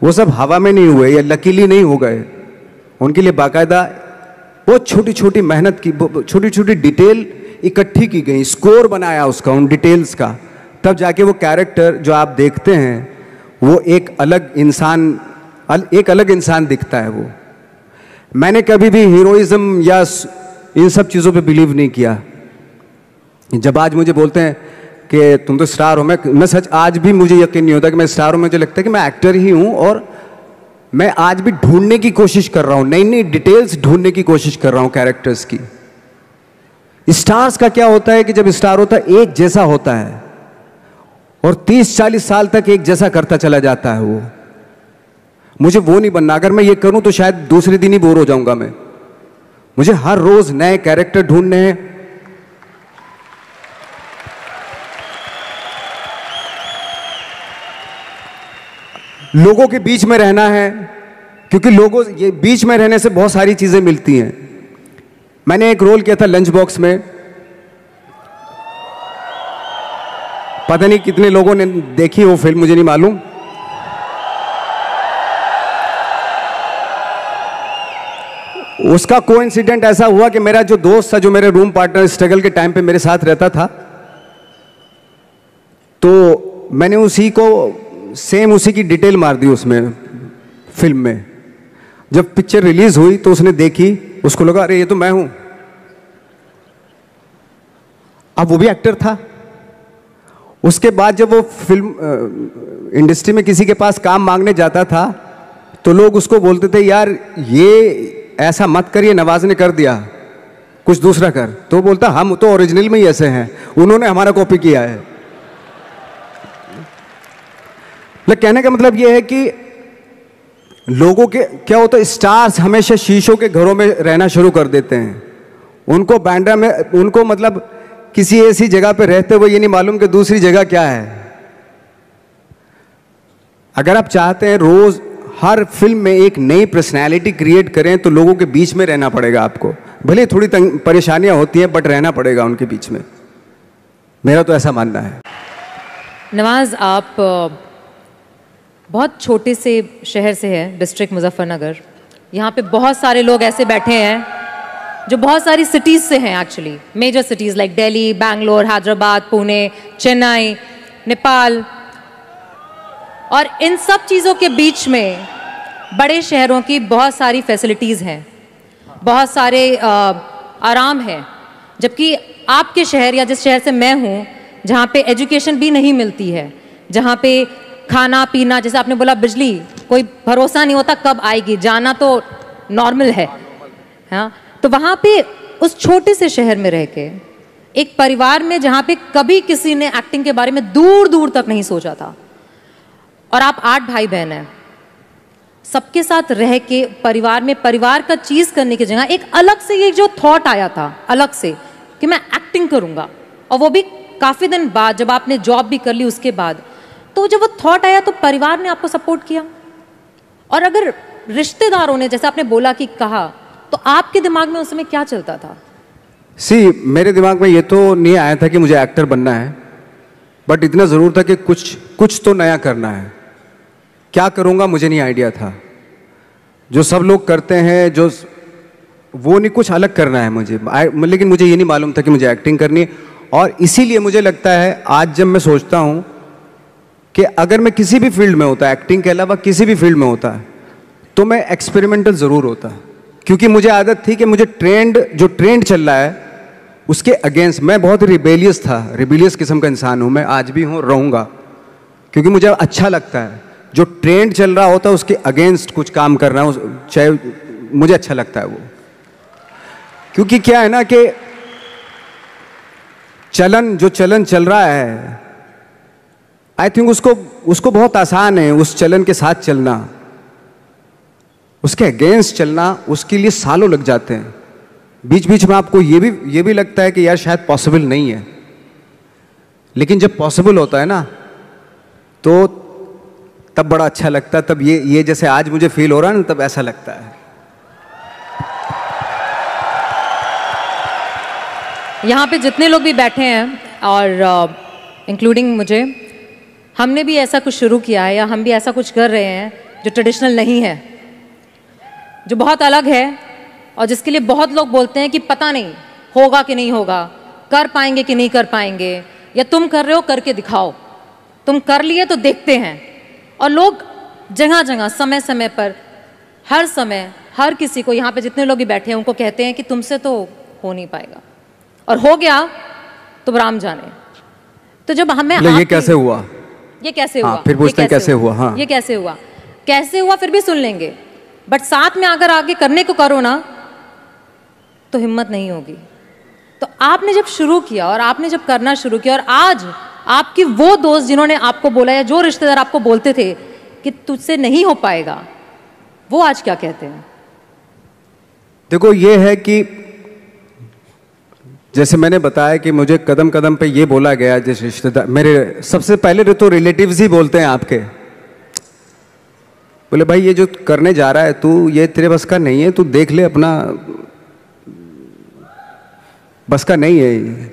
वो सब हवा में नहीं हुए या लकीली नहीं हो गए, उनके लिए बाकायदा बहुत छोटी छोटी मेहनत की, छोटी छोटी डिटेल इकट्ठी की गई, स्कोर बनाया उसका, उन डिटेल्स का, तब जाके वो कैरेक्टर जो आप देखते हैं वो एक अलग इंसान दिखता है। वो मैंने कभी भी हीरोइज्म या इन सब चीज़ों पे बिलीव नहीं किया। जब आज मुझे बोलते हैं कि तुम तो स्टार हो, मैं सच आज भी मुझे यकीन नहीं होता कि मैं स्टार हूँ। मुझे लगता है कि मैं एक्टर ही हूँ, और मैं आज भी ढूंढने की कोशिश कर रहा हूँ, नई नई डिटेल्स ढूंढने की कोशिश कर रहा हूँ कैरेक्टर्स की। स्टार्स का क्या होता है कि जब स्टार होता है एक जैसा होता है और 30-40 साल तक एक जैसा करता चला जाता है। वो मुझे वो नहीं बनना। अगर मैं ये करूं तो शायद दूसरे दिन ही बोर हो जाऊंगा मैं। मुझे हर रोज नए कैरेक्टर ढूंढने हैं। लोगों के बीच में रहना है, क्योंकि लोगों ये बीच में रहने से बहुत सारी चीजें मिलती हैं। मैंने एक रोल किया था लंच बॉक्स में, पता नहीं कितने लोगों ने देखी वो फिल्म, मुझे नहीं मालूम। उसका कोइंसिडेंट ऐसा हुआ कि मेरा जो दोस्त था, जो मेरे रूम पार्टनर स्ट्रगल के टाइम पे मेरे साथ रहता था, तो मैंने उसी की डिटेल मार दी उसमें फिल्म में। जब पिक्चर रिलीज हुई तो उसने देखी, उसको लगा अरे ये तो मैं हूं। अब वो भी एक्टर था। उसके बाद जब वो फिल्म इंडस्ट्री में किसी के पास काम मांगने जाता था तो लोग उसको बोलते थे यार ये ऐसा मत करिए, नवाज ने कर दिया, कुछ दूसरा कर। तो बोलता हम तो ओरिजिनल में ही ऐसे हैं, उन्होंने हमारा कॉपी किया है। लेकिन कहने का मतलब ये है कि लोगों के क्या होता है, स्टार्स हमेशा शीशों के घरों में रहना शुरू कर देते हैं। उनको बांद्रा में, उनको मतलब किसी ऐसी जगह पे रहते हुए ये नहीं मालूम कि दूसरी जगह क्या है। अगर आप चाहते हैं रोज हर फिल्म में एक नई पर्सनैलिटी क्रिएट करें तो लोगों के बीच में रहना पड़ेगा आपको। भले थोड़ी परेशानियां होती हैं बट रहना पड़ेगा उनके बीच में। मेरा तो ऐसा मानना है। नवाज, आप बहुत छोटे से शहर से हैं, डिस्ट्रिक्ट मुजफ्फरनगर। यहाँ पे बहुत सारे लोग ऐसे बैठे हैं जो बहुत सारी सिटीज़ से हैं, actually major cities like Delhi, Bangalore, Hyderabad, Pune, Chennai, Nepal. और इन सब चीज़ों के बीच में बड़े शहरों की बहुत सारी फैसिलिटीज़ हैं, बहुत सारे आराम हैं। जबकि आपके शहर या जिस शहर से मैं हूँ, जहाँ पे एजुकेशन भी नहीं मिलती है, जहाँ पे खाना पीना, जैसे आपने बोला बिजली, कोई भरोसा नहीं होता कब आएगी, जाना तो नॉर्मल है। हाँ, तो वहाँ पे उस छोटे से शहर में रह के एक परिवार में जहां पे कभी किसी ने एक्टिंग के बारे में दूर दूर तक नहीं सोचा था, और आप 8 भाई बहन हैं, सबके साथ रह के परिवार में परिवार का चीज करने की जगह एक अलग से ये जो थॉट आया था अलग से कि मैं एक्टिंग करूंगा, और वो भी काफी दिन बाद जब आपने जॉब भी कर ली उसके बाद, तो जब वो थॉट आया तो परिवार ने आपको सपोर्ट किया। और अगर रिश्तेदारों ने, जैसे आपने बोला कि कहा, तो आपके दिमाग में उस समय क्या चलता था? मेरे दिमाग में ये तो नहीं आया था कि मुझे एक्टर बनना है, बट इतना ज़रूर था कि कुछ तो नया करना है। क्या करूँगा मुझे नहीं आइडिया था। जो सब लोग करते हैं जो वो नहीं, कुछ अलग करना है मुझे। लेकिन मुझे ये नहीं मालूम था कि मुझे एक्टिंग करनी है। और इसीलिए मुझे लगता है आज जब मैं सोचता हूँ कि अगर मैं किसी भी फील्ड में होता, एक्टिंग के अलावा किसी भी फील्ड में होता, तो मैं एक्सपेरिमेंटल ज़रूर होता। क्योंकि मुझे आदत थी कि मुझे जो ट्रेंड चल रहा है उसके अगेंस्ट, मैं बहुत रिबेलियस था, रिबेलियस किस्म का इंसान हूँ मैं, आज भी हूँ, रहूँगा। क्योंकि मुझे अच्छा लगता है जो ट्रेंड चल रहा होता है उसके अगेंस्ट कुछ काम करना, चाहे मुझे अच्छा लगता है वो। क्योंकि क्या है ना कि जो चलन चल रहा है, आई थिंक उसको बहुत आसान है उस चलन के साथ चलना। उसके अगेंस्ट चलना, उसके लिए सालों लग जाते हैं। बीच बीच में आपको ये भी लगता है कि यार शायद पॉसिबल नहीं है, लेकिन जब पॉसिबल होता है ना तो तब बड़ा अच्छा लगता है। तब ये जैसे आज मुझे फील हो रहा है ना, तब ऐसा लगता है। यहाँ पे जितने लोग भी बैठे हैं और इंक्लूडिंग मुझे, हमने भी ऐसा कुछ शुरू किया है या हम भी ऐसा कुछ कर रहे हैं जो ट्रेडिशनल नहीं है, जो बहुत अलग है, और जिसके लिए बहुत लोग बोलते हैं कि पता नहीं होगा कि नहीं होगा, कर पाएंगे कि नहीं कर पाएंगे, या तुम कर रहे हो करके दिखाओ, तुम कर लिए तो देखते हैं। और लोग जगह जगह समय समय पर हर समय हर किसी को, यहाँ पे जितने लोग भी बैठे हैं उनको कहते हैं कि तुमसे तो हो नहीं पाएगा, और हो गया तो राम जाने। तो जब हमें ये कैसे हुआ, ये कैसे हुआ, फिर पूछते हैं कैसे हुआ, हाँ ये कैसे हुआ, कैसे हुआ फिर भी सुन लेंगे, बट साथ में अगर आगे करने को करो ना तो हिम्मत नहीं होगी। तो आपने जब शुरू किया और आपने जब करना शुरू किया, और आज आपकी वो दोस्त जिन्होंने आपको बोला या जो रिश्तेदार आपको बोलते थे कि तुझसे नहीं हो पाएगा, वो आज क्या कहते हैं? देखो ये है कि जैसे मैंने बताया कि मुझे कदम कदम पे ये बोला गया, जैसे रिश्तेदार मेरे सबसे पहले तो रिलेटिव्स ही बोलते हैं आपके, बोले भाई ये जो करने जा रहा है तू, ये तेरे बस का नहीं है, तू देख ले, अपना बस का नहीं है ये।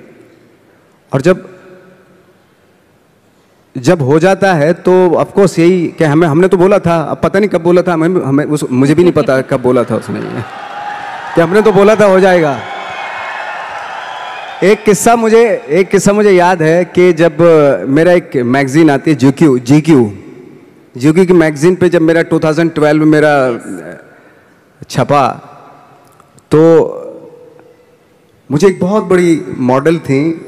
और जब हो जाता है तो ऑफकोर्स यही कि हमने तो बोला था, अब पता नहीं कब बोला था, मुझे भी नहीं पता कब बोला था उसने कि हमने तो बोला था हो जाएगा। एक किस्सा मुझे याद है कि जब मेरा एक मैगजीन आती है जीक्यू की मैगजीन पे, जब मेरा 2012 में मेरा छपा, तो मुझे एक बहुत बड़ी मॉडल थी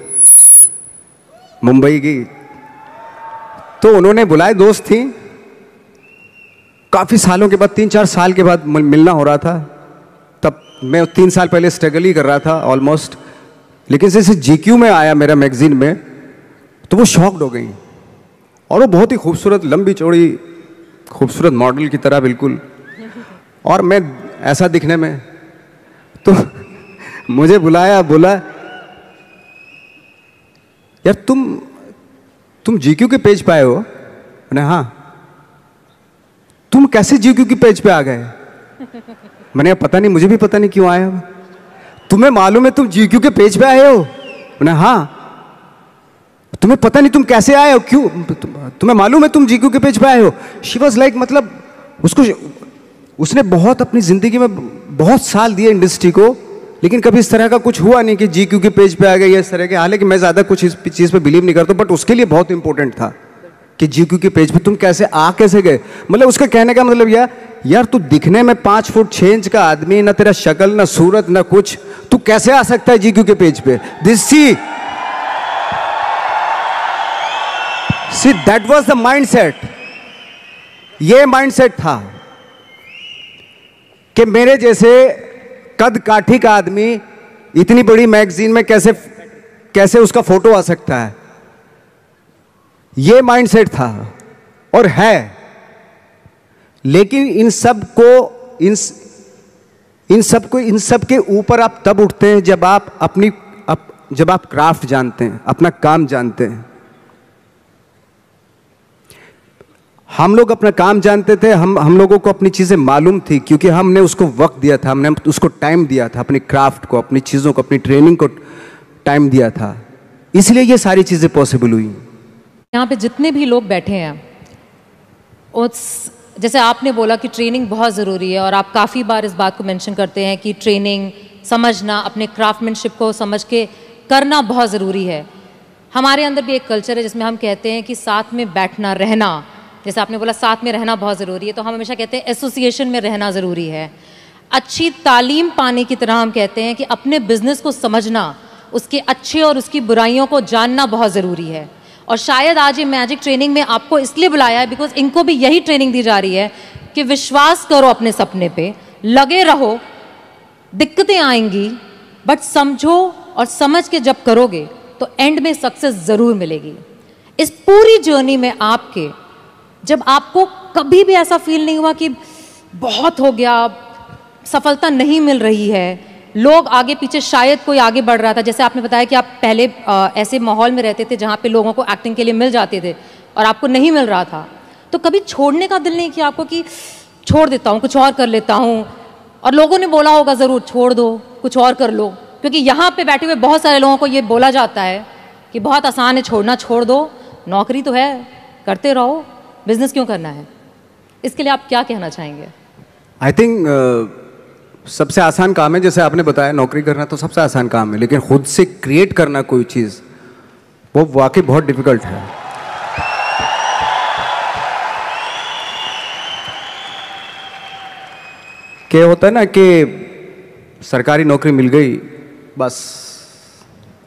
मुंबई की, तो उन्होंने बुलाए, दोस्त थी, काफ़ी सालों के बाद, 3-4 साल के बाद मिलना हो रहा था। तब मैं 3 साल पहले स्ट्रगल ही कर रहा था ऑलमोस्ट, लेकिन जैसे जीक्यू में आया मेरा मैगजीन में, तो वो शॉक्ड हो गई। और वो बहुत ही खूबसूरत, लंबी चौड़ी खूबसूरत मॉडल की तरह बिल्कुल, और मैं ऐसा दिखने में, तो मुझे बुलाया, बोला यार तुम जीक्यू के पेज पे आए हो? मैंने हाँ। तुम कैसे जीक्यू के पेज पे आ गए? मैंने पता नहीं, मुझे भी पता नहीं क्यों आया। तुम्हें मालूम है तुम जीक्यू के पेज पे आए हो? मैंने हाँ। तुम्हें पता नहीं तुम कैसे आए हो, क्यों? तुम्हें मालूम है तुम जीक्यू के पेज पे आए हो? शी वॉज लाइक, मतलब उसने बहुत अपनी जिंदगी में बहुत साल दिए इंडस्ट्री को, लेकिन कभी इस तरह का कुछ हुआ नहीं कि जीक्यू के पेज पे आ गए या इस तरह के। हालांकि मैं ज़्यादा कुछ इस चीज़ पे बिलीव नहीं करता, बट उसके लिए बहुत इंपॉर्टेंट था कि जीक्यू के पेज पे तुम कैसे गए। मतलब उसका कहने का मतलब यार तू दिखने में 5 फुट 6 इंच का आदमी, ना तेरा शक्ल, ना सूरत, ना कुछ, तू कैसे आ सकता है जीक्यू के पेज पे? See that was the mindset. ये माइंडसेट था कि मेरे जैसे कद काठी का आदमी इतनी बड़ी मैगजीन में कैसे उसका फोटो आ सकता है, ये माइंडसेट था और है। लेकिन इन सब के ऊपर आप तब उठते हैं जब आप क्राफ्ट जानते हैं, अपना काम जानते हैं। हम लोग अपना काम जानते थे, हम लोगों को अपनी चीजें मालूम थी, क्योंकि हमने उसको वक्त दिया था, हमने उसको टाइम दिया था, अपनी क्राफ्ट को, अपनी चीजों को, अपनी ट्रेनिंग को टाइम दिया था, इसलिए ये सारी चीजें पॉसिबल हुई। यहाँ पे जितने भी लोग बैठे हैं, जैसे आपने बोला कि ट्रेनिंग बहुत ज़रूरी है, और आप काफ़ी बार इस बात को मेंशन करते हैं कि ट्रेनिंग समझना, अपने क्राफ्टमैनशिप को समझ के करना बहुत ज़रूरी है। हमारे अंदर भी एक कल्चर है जिसमें हम कहते हैं कि साथ में बैठना, रहना, जैसे आपने बोला साथ में रहना बहुत ज़रूरी है, तो हम हमेशा कहते हैं एसोसिएशन में रहना ज़रूरी है। अच्छी तालीम पाने की तरह हम कहते हैं कि अपने बिजनेस को समझना, उसके अच्छे और उसकी बुराइयों को जानना बहुत ज़रूरी है। और शायद आज ये मैजिक ट्रेनिंग में आपको इसलिए बुलाया है बिकॉज इनको भी यही ट्रेनिंग दी जा रही है कि विश्वास करो अपने सपने पे, लगे रहो, दिक्कतें आएंगी, बट समझो और समझ के जब करोगे तो एंड में सक्सेस ज़रूर मिलेगी। इस पूरी जर्नी में आपके, जब आपको कभी भी ऐसा फील नहीं हुआ कि बहुत हो गया, सफलता नहीं मिल रही है, लोग आगे पीछे, शायद कोई आगे बढ़ रहा था, जैसे आपने बताया कि आप पहले ऐसे माहौल में रहते थे जहाँ पे लोगों को एक्टिंग के लिए मिल जाते थे और आपको नहीं मिल रहा था, तो कभी छोड़ने का दिल नहीं किया आपको कि छोड़ देता हूँ, कुछ और कर लेता हूँ? और लोगों ने बोला होगा ज़रूर, छोड़ दो, कुछ और कर लो, क्योंकि यहाँ पे बैठे हुए बहुत सारे लोगों को ये बोला जाता है कि बहुत आसान है छोड़ना, छोड़ दो, नौकरी तो है, करते रहो, बिजनेस क्यों करना है? इसके लिए आप क्या कहना चाहेंगे? आई थिंक सबसे आसान काम है, जैसे आपने बताया, नौकरी करना तो सबसे आसान काम है, लेकिन खुद से क्रिएट करना कोई चीज़, वो वाकई बहुत डिफिकल्ट है। क्या होता है ना कि सरकारी नौकरी मिल गई, बस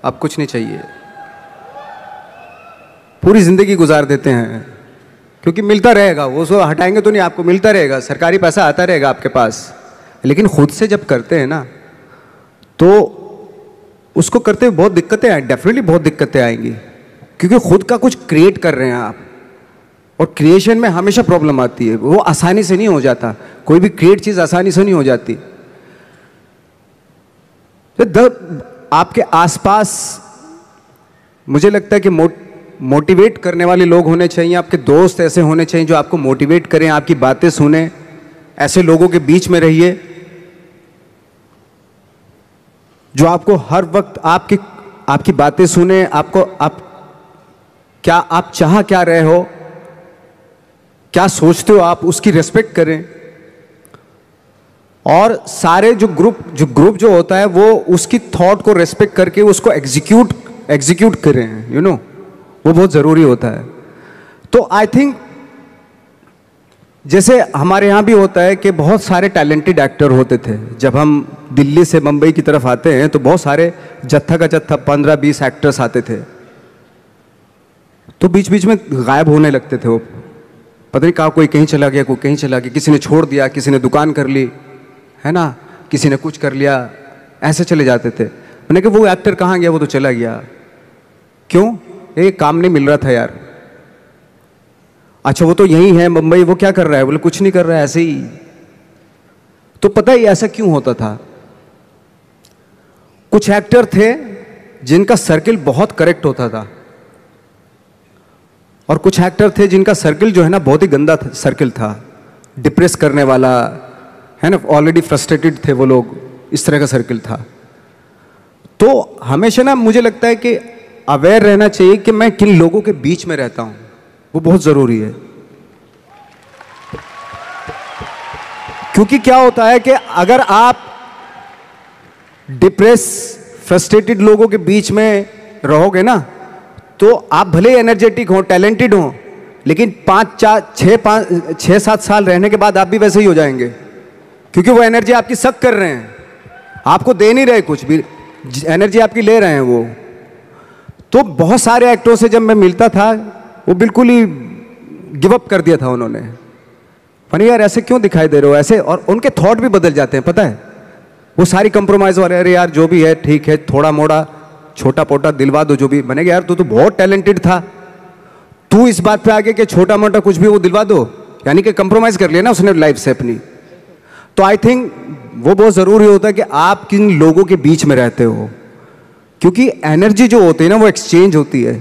अब कुछ नहीं चाहिए, पूरी जिंदगी गुजार देते हैं, क्योंकि मिलता रहेगा, वो सो हटाएंगे तो नहीं, आपको मिलता रहेगा, सरकारी पैसा आता रहेगा आपके पास। लेकिन खुद से जब करते हैं ना, तो उसको करते हुए बहुत दिक्कतें आए, डेफिनेटली बहुत दिक्कतें आएंगी, क्योंकि खुद का कुछ क्रिएट कर रहे हैं आप, और क्रिएशन में हमेशा प्रॉब्लम आती है, वो आसानी से नहीं हो जाता, कोई भी क्रिएट चीज़ आसानी से नहीं हो जाती। तो आपके आसपास मुझे लगता है कि मोटिवेट करने वाले लोग होने चाहिए, आपके दोस्त ऐसे होने चाहिए जो आपको मोटिवेट करें, आपकी बातें सुने, ऐसे लोगों के बीच में रहिए जो आपको हर वक्त आपकी बातें सुने, आप चाह क्या रहे हो, क्या सोचते हो आप, उसकी रिस्पेक्ट करें। और सारे जो ग्रुप जो होता है, वो उसकी थॉट को रिस्पेक्ट करके उसको एग्जीक्यूट करें, यू नो, वो बहुत ज़रूरी होता है। तो आई थिंक जैसे हमारे यहाँ भी होता है कि बहुत सारे टैलेंटेड एक्टर होते थे, जब हम दिल्ली से मुंबई की तरफ आते हैं तो बहुत सारे जत्था का जत्था 15-20 एक्टर्स आते थे, तो बीच बीच में गायब होने लगते थे, वो पता नहीं कहाँ, कोई कहीं चला गया, कोई कहीं चला गया, किसी ने छोड़ दिया, किसी ने दुकान कर ली, है ना, किसी ने कुछ कर लिया, ऐसे चले जाते थे। मैंने कहा वो एक्टर कहाँ गया, वो तो चला गया, क्यों? ये काम नहीं मिल रहा था यार। अच्छा वो तो यही है मुंबई, वो क्या कर रहा है? बोले कुछ नहीं कर रहा है, ऐसे ही। तो पता है ऐसा क्यों होता था? कुछ एक्टर थे जिनका सर्किल बहुत करेक्ट होता था, और कुछ एक्टर थे जिनका सर्किल जो है ना बहुत ही गंदा सर्किल था, डिप्रेस करने वाला, है ना, ऑलरेडी फ्रस्ट्रेटेड थे वो लोग, इस तरह का सर्किल था। तो हमेशा ना मुझे लगता है कि अवेयर रहना चाहिए कि मैं किन लोगों के बीच में रहता हूं, वो बहुत ज़रूरी है। क्योंकि क्या होता है कि अगर आप डिप्रेस फ्रस्ट्रेटेड लोगों के बीच में रहोगे ना, तो आप भले एनर्जेटिक हो, टैलेंटेड हो, लेकिन 6-7 साल रहने के बाद आप भी वैसे ही हो जाएंगे, क्योंकि वो एनर्जी आपकी सक कर रहे हैं, आपको दे नहीं रहे, कुछ भी एनर्जी आपकी ले रहे हैं वो। तो बहुत सारे एक्टरों से जब मैं मिलता था, वो बिल्कुल ही गिव अप कर दिया था उन्होंने, फनी यार ऐसे क्यों दिखाई दे रहे हो ऐसे, और उनके थॉट भी बदल जाते हैं, पता है, वो सारी कंप्रोमाइज वाले, अरे यार जो भी है ठीक है, थोड़ा मोड़ा छोटा पोटा दिलवा दो जो भी बनेगा। यार तू तो बहुत टैलेंटेड था, तू इस बात पे आगे कि छोटा मोटा कुछ भी वो दिलवा दो, यानी कि कंप्रोमाइज कर लिया ना उसने लाइफ से अपनी। तो आई थिंक वो बहुत ज़रूरी होता है कि आप किन लोगों के बीच में रहते हो, क्योंकि एनर्जी जो होती है ना वो एक्सचेंज होती है,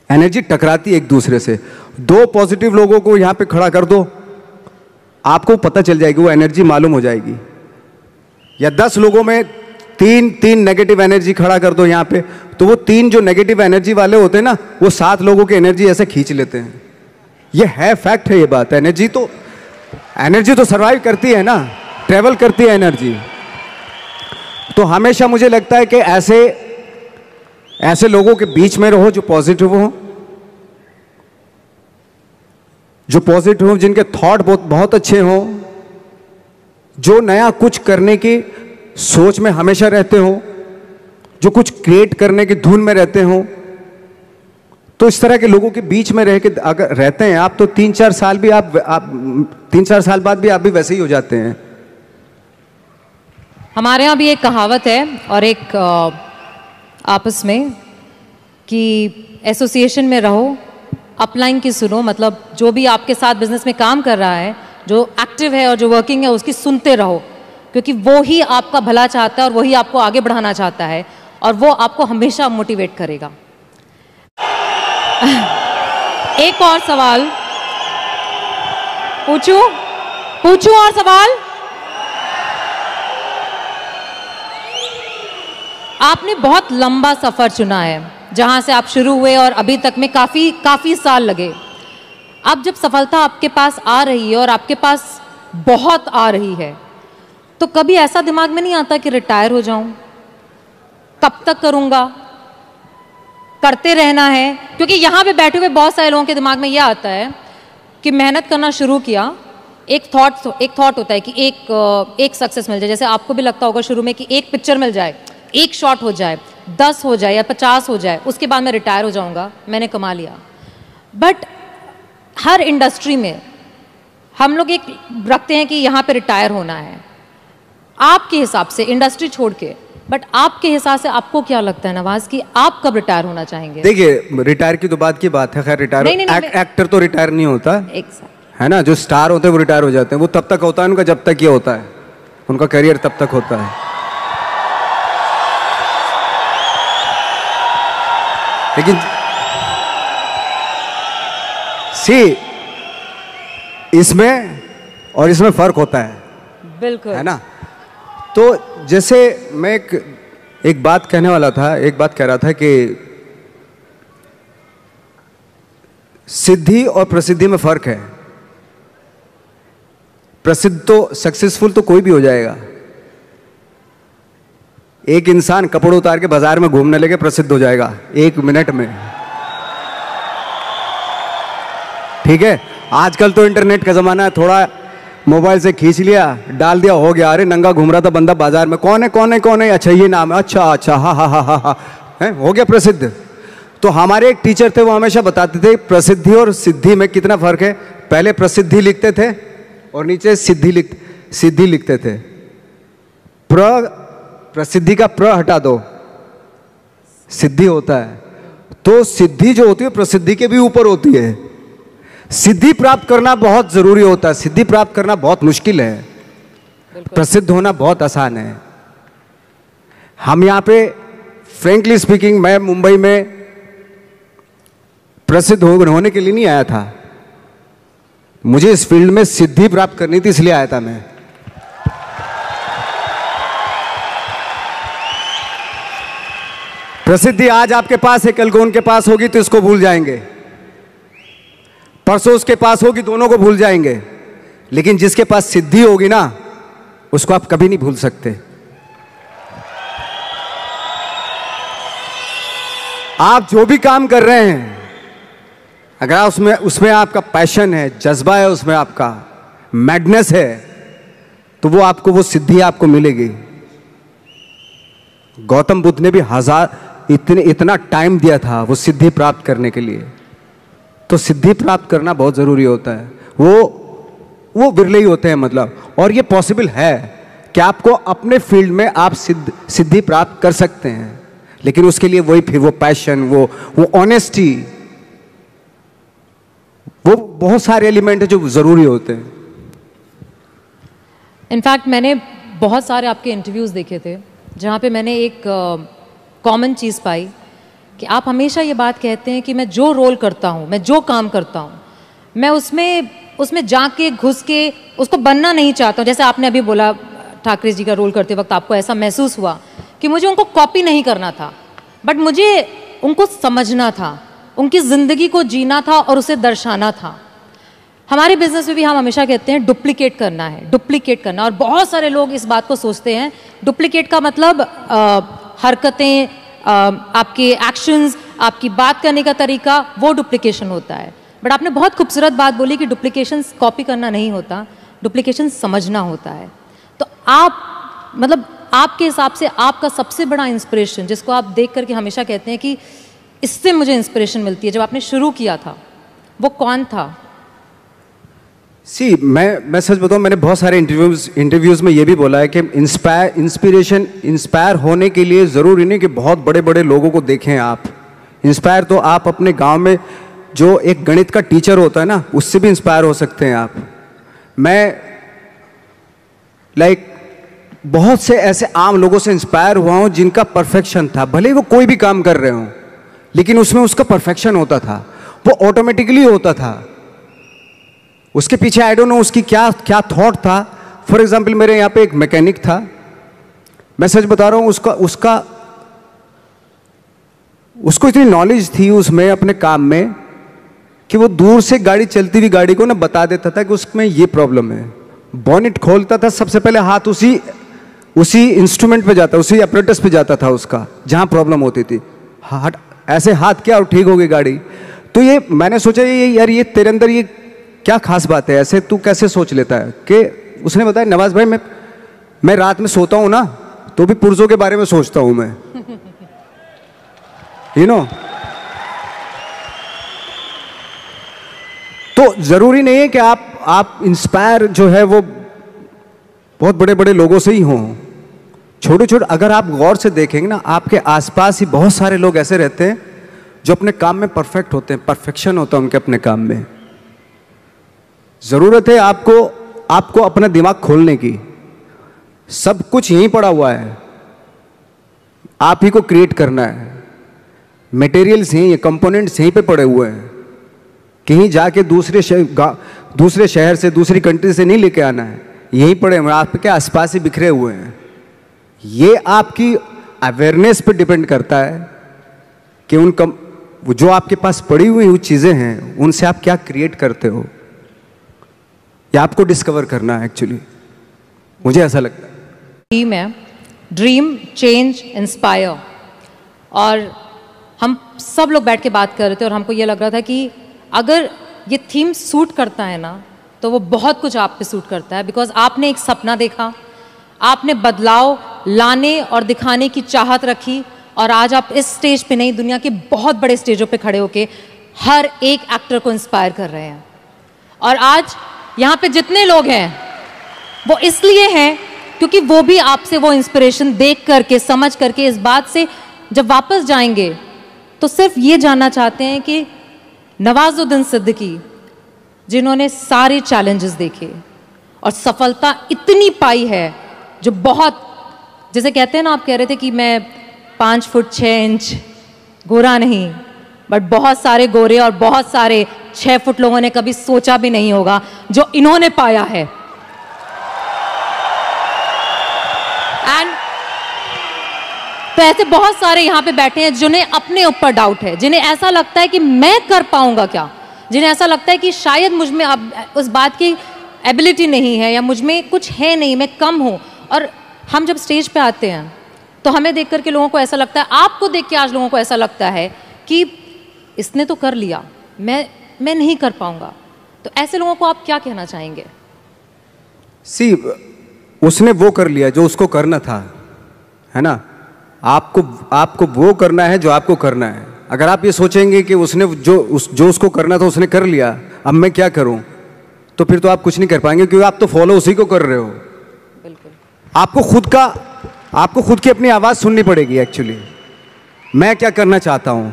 एनर्जी टकराती है एक दूसरे से। 2 पॉजिटिव लोगों को यहाँ पे खड़ा कर दो, आपको पता चल जाएगी, वो एनर्जी मालूम हो जाएगी। या 10 लोगों में 3 नेगेटिव एनर्जी खड़ा कर दो यहाँ पे, तो वो 3 जो नेगेटिव एनर्जी वाले होते हैं ना, वो 7 लोगों की एनर्जी ऐसे खींच लेते हैं। ये है, फैक्ट है ये बात। एनर्जी तो सर्वाइव करती है ना, ट्रेवल करती है एनर्जी। तो हमेशा मुझे लगता है कि ऐसे लोगों के बीच में रहो जो पॉजिटिव हो, जिनके थॉट बहुत अच्छे हों, जो नया कुछ करने की सोच में हमेशा रहते हो, जो कुछ क्रिएट करने की धुन में रहते हो। तो इस तरह के लोगों के बीच में रह के अगर रहते हैं आप, तो 3-4 साल भी आप 3-4 साल बाद भी आप भी वैसे ही हो जाते हैं। हमारे यहाँ भी एक कहावत है और एक आपस में कि एसोसिएशन में रहो, अपलाइन की सुनो। मतलब जो भी आपके साथ बिजनेस में काम कर रहा है, जो एक्टिव है और जो वर्किंग है, उसकी सुनते रहो, क्योंकि वो ही आपका भला चाहता है और वही आपको आगे बढ़ाना चाहता है और वो आपको हमेशा मोटिवेट करेगा। एक और सवाल पूछूं और सवाल। आपने बहुत लंबा सफर चुना है, जहां से आप शुरू हुए और अभी तक में काफी साल लगे। अब जब सफलता आपके पास आ रही है और आपके पास बहुत आ रही है, तो कभी ऐसा दिमाग में नहीं आता कि रिटायर हो जाऊं, कब तक करूंगा, करते रहना है? क्योंकि यहाँ पे बैठे हुए बहुत सारे लोगों के दिमाग में यह आता है कि मेहनत करना शुरू किया, एक थॉट होता है कि एक सक्सेस मिल जाए। जैसे आपको भी लगता होगा शुरू में कि एक पिक्चर मिल जाए, एक शॉट हो जाए, 10 हो जाए या 50 हो जाए, उसके बाद मैं रिटायर हो जाऊंगा, मैंने कमा लिया। बट हर इंडस्ट्री में हम लोग एक रखते हैं कि यहाँ पे रिटायर होना है। आपके हिसाब से इंडस्ट्री छोड़ के, बट आपके हिसाब से आपको क्या लगता है नवाज कि आप कब रिटायर होना चाहेंगे? देखिए, रिटायर की तो बात की बात है, खैर रिटायर एक्टर तो रिटायर नहीं होता है ना, जो स्टार होते हैं वो रिटायर हो जाते हैं। वो तब तक होता है उनका जब तक ये होता है, उनका करियर तब तक होता है। लेकिन इसमें और इसमें फर्क होता है, बिल्कुल, है ना। तो जैसे मैं एक बात कहने वाला था, एक बात कह रहा था कि सिद्धि और प्रसिद्धि में फर्क है। प्रसिद्ध तो सक्सेसफुल तो कोई भी हो जाएगा। एक इंसान कपड़े उतार के बाजार में घूमने लगे, प्रसिद्ध हो जाएगा 1 मिनट में। ठीक है, आजकल तो इंटरनेट का जमाना है, थोड़ा मोबाइल से खींच लिया, डाल दिया, हो गया। अरे नंगा घूम रहा था बंदा बाजार में, कौन है, अच्छा ये नाम है, अच्छा हा, है, हो गया प्रसिद्ध। तो हमारे एक टीचर थे, वो हमेशा बताते थे प्रसिद्धि और सिद्धि में कितना फर्क है। पहले प्रसिद्धि लिखते थे और नीचे सिद्धि लिखते थे। प्रसिद्धि का प्र हटा दो, सिद्धि होता है। तो सिद्धि जो होती है प्रसिद्धि के भी ऊपर होती है। सिद्धि प्राप्त करना बहुत जरूरी होता है, सिद्धि प्राप्त करना बहुत मुश्किल है, प्रसिद्ध होना बहुत आसान है। हम यहाँ पे फ्रेंकली स्पीकिंग, मैं मुंबई में प्रसिद्ध होने के लिए नहीं आया था, मुझे इस फील्ड में सिद्धि प्राप्त करनी थी, इसलिए आया था मैं। प्रसिद्धि आज आपके पास है, कल को उनके पास होगी तो इसको भूल जाएंगे, परसों उसके पास होगी, दोनों को भूल जाएंगे। लेकिन जिसके पास सिद्धि होगी ना, उसको आप कभी नहीं भूल सकते। आप जो भी काम कर रहे हैं, अगर उसमें आपका पैशन है, जज्बा है, उसमें आपका मैडनेस है, तो वो सिद्धि आपको मिलेगी। गौतम बुद्ध ने भी इतना टाइम दिया था वो सिद्धि प्राप्त करने के लिए। तो सिद्धि प्राप्त करना बहुत जरूरी होता है। वो विरले ही होते हैं, मतलब। और ये पॉसिबल है कि आपको अपने फील्ड में आप सिद्धि प्राप्त कर सकते हैं। लेकिन उसके लिए वही फिर वो पैशन, वो ऑनेस्टी, वो बहुत सारे एलिमेंट है जो जरूरी होते हैं। इनफैक्ट मैंने बहुत सारे आपके इंटरव्यूज़ देखे थे जहाँ पे मैंने एक कॉमन चीज़ पाई कि आप हमेशा ये बात कहते हैं कि मैं जो रोल करता हूँ, मैं जो काम करता हूँ, मैं उसमें जाके घुस के उसको बनना नहीं चाहता हूँ। जैसे आपने अभी बोला ठाकरे जी का रोल करते वक्त आपको ऐसा महसूस हुआ कि मुझे उनको कॉपी नहीं करना था, बट मुझे उनको समझना था, उनकी ज़िंदगी को जीना था और उसे दर्शाना था। हमारे बिजनेस में भी हम हमेशा कहते हैं डुप्लीकेट करना है, डुप्लीकेट करना, और बहुत सारे लोग इस बात को सोचते हैं। डुप्लीकेट का मतलब हरकतें, आपके एक्शंस, आपकी बात करने का तरीका, वो डुप्लीकेशन होता है। बट आपने बहुत खूबसूरत बात बोली कि डुप्लीकेशन कॉपी करना नहीं होता, डुप्लीकेशन समझना होता है। तो आप मतलब आपके हिसाब से आपका सबसे बड़ा इंस्पिरेशन, जिसको आप देख करके हमेशा कहते हैं कि इससे मुझे इंस्पिरेशन मिलती है, जब आपने शुरू किया था, वो कौन था? मैं सच बताऊं, मैंने बहुत सारे इंटरव्यूज में ये भी बोला है कि इंस्पायर होने के लिए ज़रूरी नहीं कि बहुत बड़े बड़े लोगों को देखें आप। इंस्पायर तो आप अपने गांव में जो एक गणित का टीचर होता है ना, उससे भी इंस्पायर हो सकते हैं आप। मैं बहुत से ऐसे आम लोगों से इंस्पायर हुआ हूं जिनका परफेक्शन था, भले ही वो कोई भी काम कर रहे हों, लेकिन उसमें उसका परफेक्शन होता था, वो ऑटोमेटिकली होता था। उसके पीछे आई डोंट नो उसकी क्या क्या थॉट था। फॉर एग्जाम्पल मेरे यहाँ पे एक मैकेनिक था, मैं सच बता रहा हूँ, उसको इतनी नॉलेज थी उसमें अपने काम में कि वो दूर से गाड़ी चलती हुई गाड़ी को ना बता देता था कि उसमें ये प्रॉब्लम है। बॉनेट खोलता था, सबसे पहले हाथ उसी इंस्ट्रूमेंट पे जाता, उसी अपरेटस पे जाता था उसका, जहाँ प्रॉब्लम होती थी। ऐसे हाथ किया और ठीक हो गई गाड़ी। तो ये मैंने सोचा यार ये तेरे अंदर ये क्या खास बात है, ऐसे तू कैसे सोच लेता है? कि उसने बताया नवाज भाई मैं रात में सोता हूं ना तो भी पुर्जों के बारे में सोचता हूं मैं। यू नो, तो जरूरी नहीं है कि आप इंस्पायर जो है वो बहुत बड़े बड़े लोगों से ही हों। छोटे छोटे अगर आप गौर से देखेंगे ना, आपके आसपास ही बहुत सारे लोग ऐसे रहते हैं जो अपने काम में परफेक्ट होते हैं, परफेक्शन होता है उनके अपने काम में। जरूरत है आपको अपना दिमाग खोलने की। सब कुछ यहीं पड़ा हुआ है, आप ही को क्रिएट करना है। मटेरियल्स यहीं, कंपोनेंट्स यहीं पे पड़े हुए हैं, कहीं जाके दूसरे शहर से, दूसरी कंट्री से नहीं लेके आना है, यहीं पड़े हुए हैं, आपके आसपास ही बिखरे हुए हैं। ये आपकी अवेयरनेस पे डिपेंड करता है कि जो आपके पास पड़ी हुई चीज़ें हैं उनसे आप क्या क्रिएट करते हो, या आपको डिस्कवर करना है। एक्चुअली मुझे ऐसा लगता है ड्रीम है, ड्रीम चेंज इंस्पायर, और हम सब लोग बैठ के बात कर रहे थे और हमको ये लग रहा था कि अगर ये थीम सूट करता है ना तो वो बहुत कुछ आप पे सूट करता है। बिकॉज आपने एक सपना देखा, आपने बदलाव लाने और दिखाने की चाहत रखी, और आज आप इस स्टेज पे नहीं, दुनिया के बहुत बड़े स्टेजों पे खड़े होके हर एक एक्टर को इंस्पायर कर रहे हैं। और आज यहाँ पे जितने लोग हैं वो इसलिए हैं क्योंकि वो भी आपसे वो इंस्पिरेशन देख करके, समझ करके, इस बात से जब वापस जाएंगे तो सिर्फ ये जानना चाहते हैं कि नवाजुद्दीन सिद्दीकी, जिन्होंने सारे चैलेंजेस देखे और सफलता इतनी पाई है, जो बहुत, जैसे कहते हैं ना, आप कह रहे थे कि मैं 5 फुट 6 इंच गोरा नहीं, बट बहुत सारे गोरे और बहुत सारे 6 फुट लोगों ने कभी सोचा भी नहीं होगा जो इन्होंने पाया है। एंड तो ऐसे बहुत सारे यहाँ पे बैठे हैं जिन्हें अपने ऊपर डाउट है, जिन्हें ऐसा लगता है कि मैं कर पाऊंगा क्या, जिन्हें ऐसा लगता है कि शायद मुझ में अब उस बात की एबिलिटी नहीं है, या मुझ में कुछ है नहीं, मैं कम हूँ। और हम जब स्टेज पे आते हैं तो हमें देख करके लोगों को ऐसा लगता है, आपको देख के आज लोगों को ऐसा लगता है कि इसने तो कर लिया, मैं नहीं कर पाऊंगा। तो ऐसे लोगों को आप क्या कहना चाहेंगे? उसने वो कर लिया जो उसको करना था, है ना। आपको वो करना है जो आपको करना है। अगर आप ये सोचेंगे कि उसने जो उसको करना था उसने कर लिया, अब मैं क्या करूं, तो फिर तो आप कुछ नहीं कर पाएंगे, क्योंकि आप तो फॉलो उसी को कर रहे हो। बिल्कुल। आपको खुद की अपनी आवाज़ सुननी पड़ेगी एक्चुअली। मैं क्या करना चाहता हूं,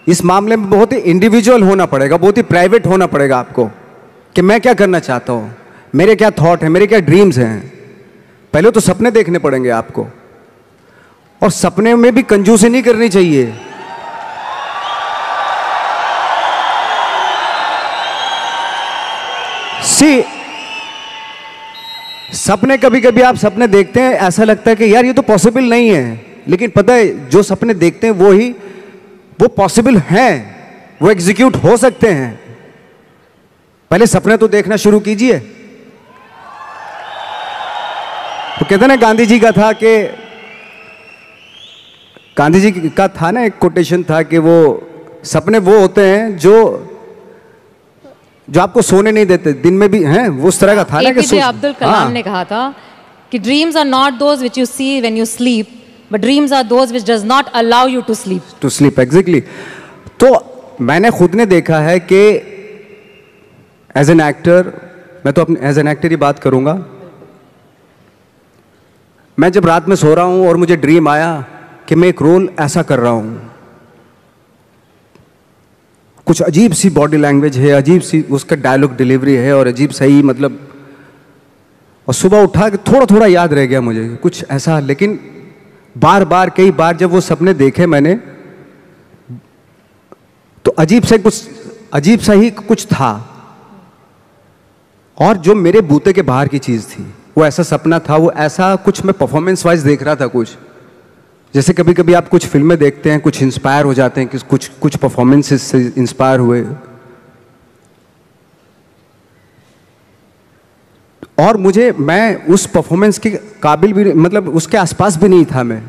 इस मामले में बहुत ही इंडिविजुअल होना पड़ेगा, बहुत ही प्राइवेट होना पड़ेगा आपको कि मैं क्या करना चाहता हूं, मेरे क्या थॉट हैं, मेरे क्या ड्रीम्स हैं। पहले तो सपने देखने पड़ेंगे आपको, और सपने में भी कंजूसी नहीं करनी चाहिए। सी सपने, कभी कभी आप सपने देखते हैं, ऐसा लगता है कि यार ये तो पॉसिबल नहीं है, लेकिन पता है जो सपने देखते हैं वो पॉसिबल हैं, वो एग्जीक्यूट हो सकते हैं। पहले सपने तो देखना शुरू कीजिए। तो कहते ना, गांधी जी का ना एक कोटेशन था कि वो सपने वो होते हैं जो आपको सोने नहीं देते, दिन में भी हैं, वो उस तरह का था ना कि एपीजे अब्दुल कलाम ने कहा था कि dreams are not those which you see when you sleep, but dreams are those which does not allow you to sleep. Exactly. तो मैंने खुद ने देखा है कि एज एन एक्टर, मैं तो अपने एज एन एक्टर ही बात करूंगा, मैं जब रात में सो रहा हूं और मुझे ड्रीम आया कि मैं एक रोल ऐसा कर रहा हूं, कुछ अजीब सी बॉडी लैंग्वेज है, अजीब सी उसका डायलॉग डिलीवरी है, और अजीब सही मतलब, और सुबह उठा कि थोड़ा थोड़ा याद रह गया मुझे कुछ ऐसा। लेकिन बार बार कई बार जब वो सपने देखे मैंने, तो अजीब सा ही कुछ था, और जो मेरे बूते के बाहर की चीज थी, वो ऐसा सपना था, वो ऐसा कुछ मैं परफॉर्मेंस वाइज देख रहा था। कुछ जैसे कभी कभी आप कुछ फिल्में देखते हैं, कुछ इंस्पायर हो जाते हैं कि कुछ परफॉर्मेंसेस से इंस्पायर हुए, और मैं उस परफॉर्मेंस के काबिल भी, मतलब उसके आसपास भी नहीं था मैं।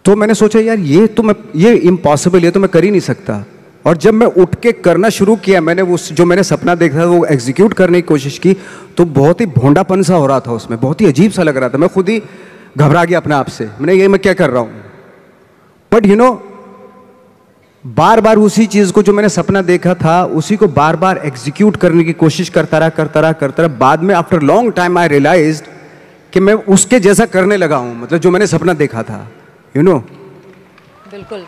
तो मैंने सोचा यार ये इम्पॉसिबल, ये तो मैं कर ही नहीं सकता। और जब मैं उठ के करना शुरू किया, मैंने जो मैंने सपना देखा था वो एग्जीक्यूट करने की कोशिश की, तो बहुत ही भोंडापन सा हो रहा था उसमें, बहुत ही अजीब सा लग रहा था। मैं खुद ही घबरा गया अपने आप से, मैं क्या कर रहा हूं। बट बार बार उसी चीज को, जो मैंने सपना देखा था, उसी को बार बार एग्जीक्यूट करने की कोशिश करता रहा। बाद में after long time I realised कि मैं उसके जैसा करने लगा हूं, मतलब जो मैंने सपना देखा था, बिल्कुल।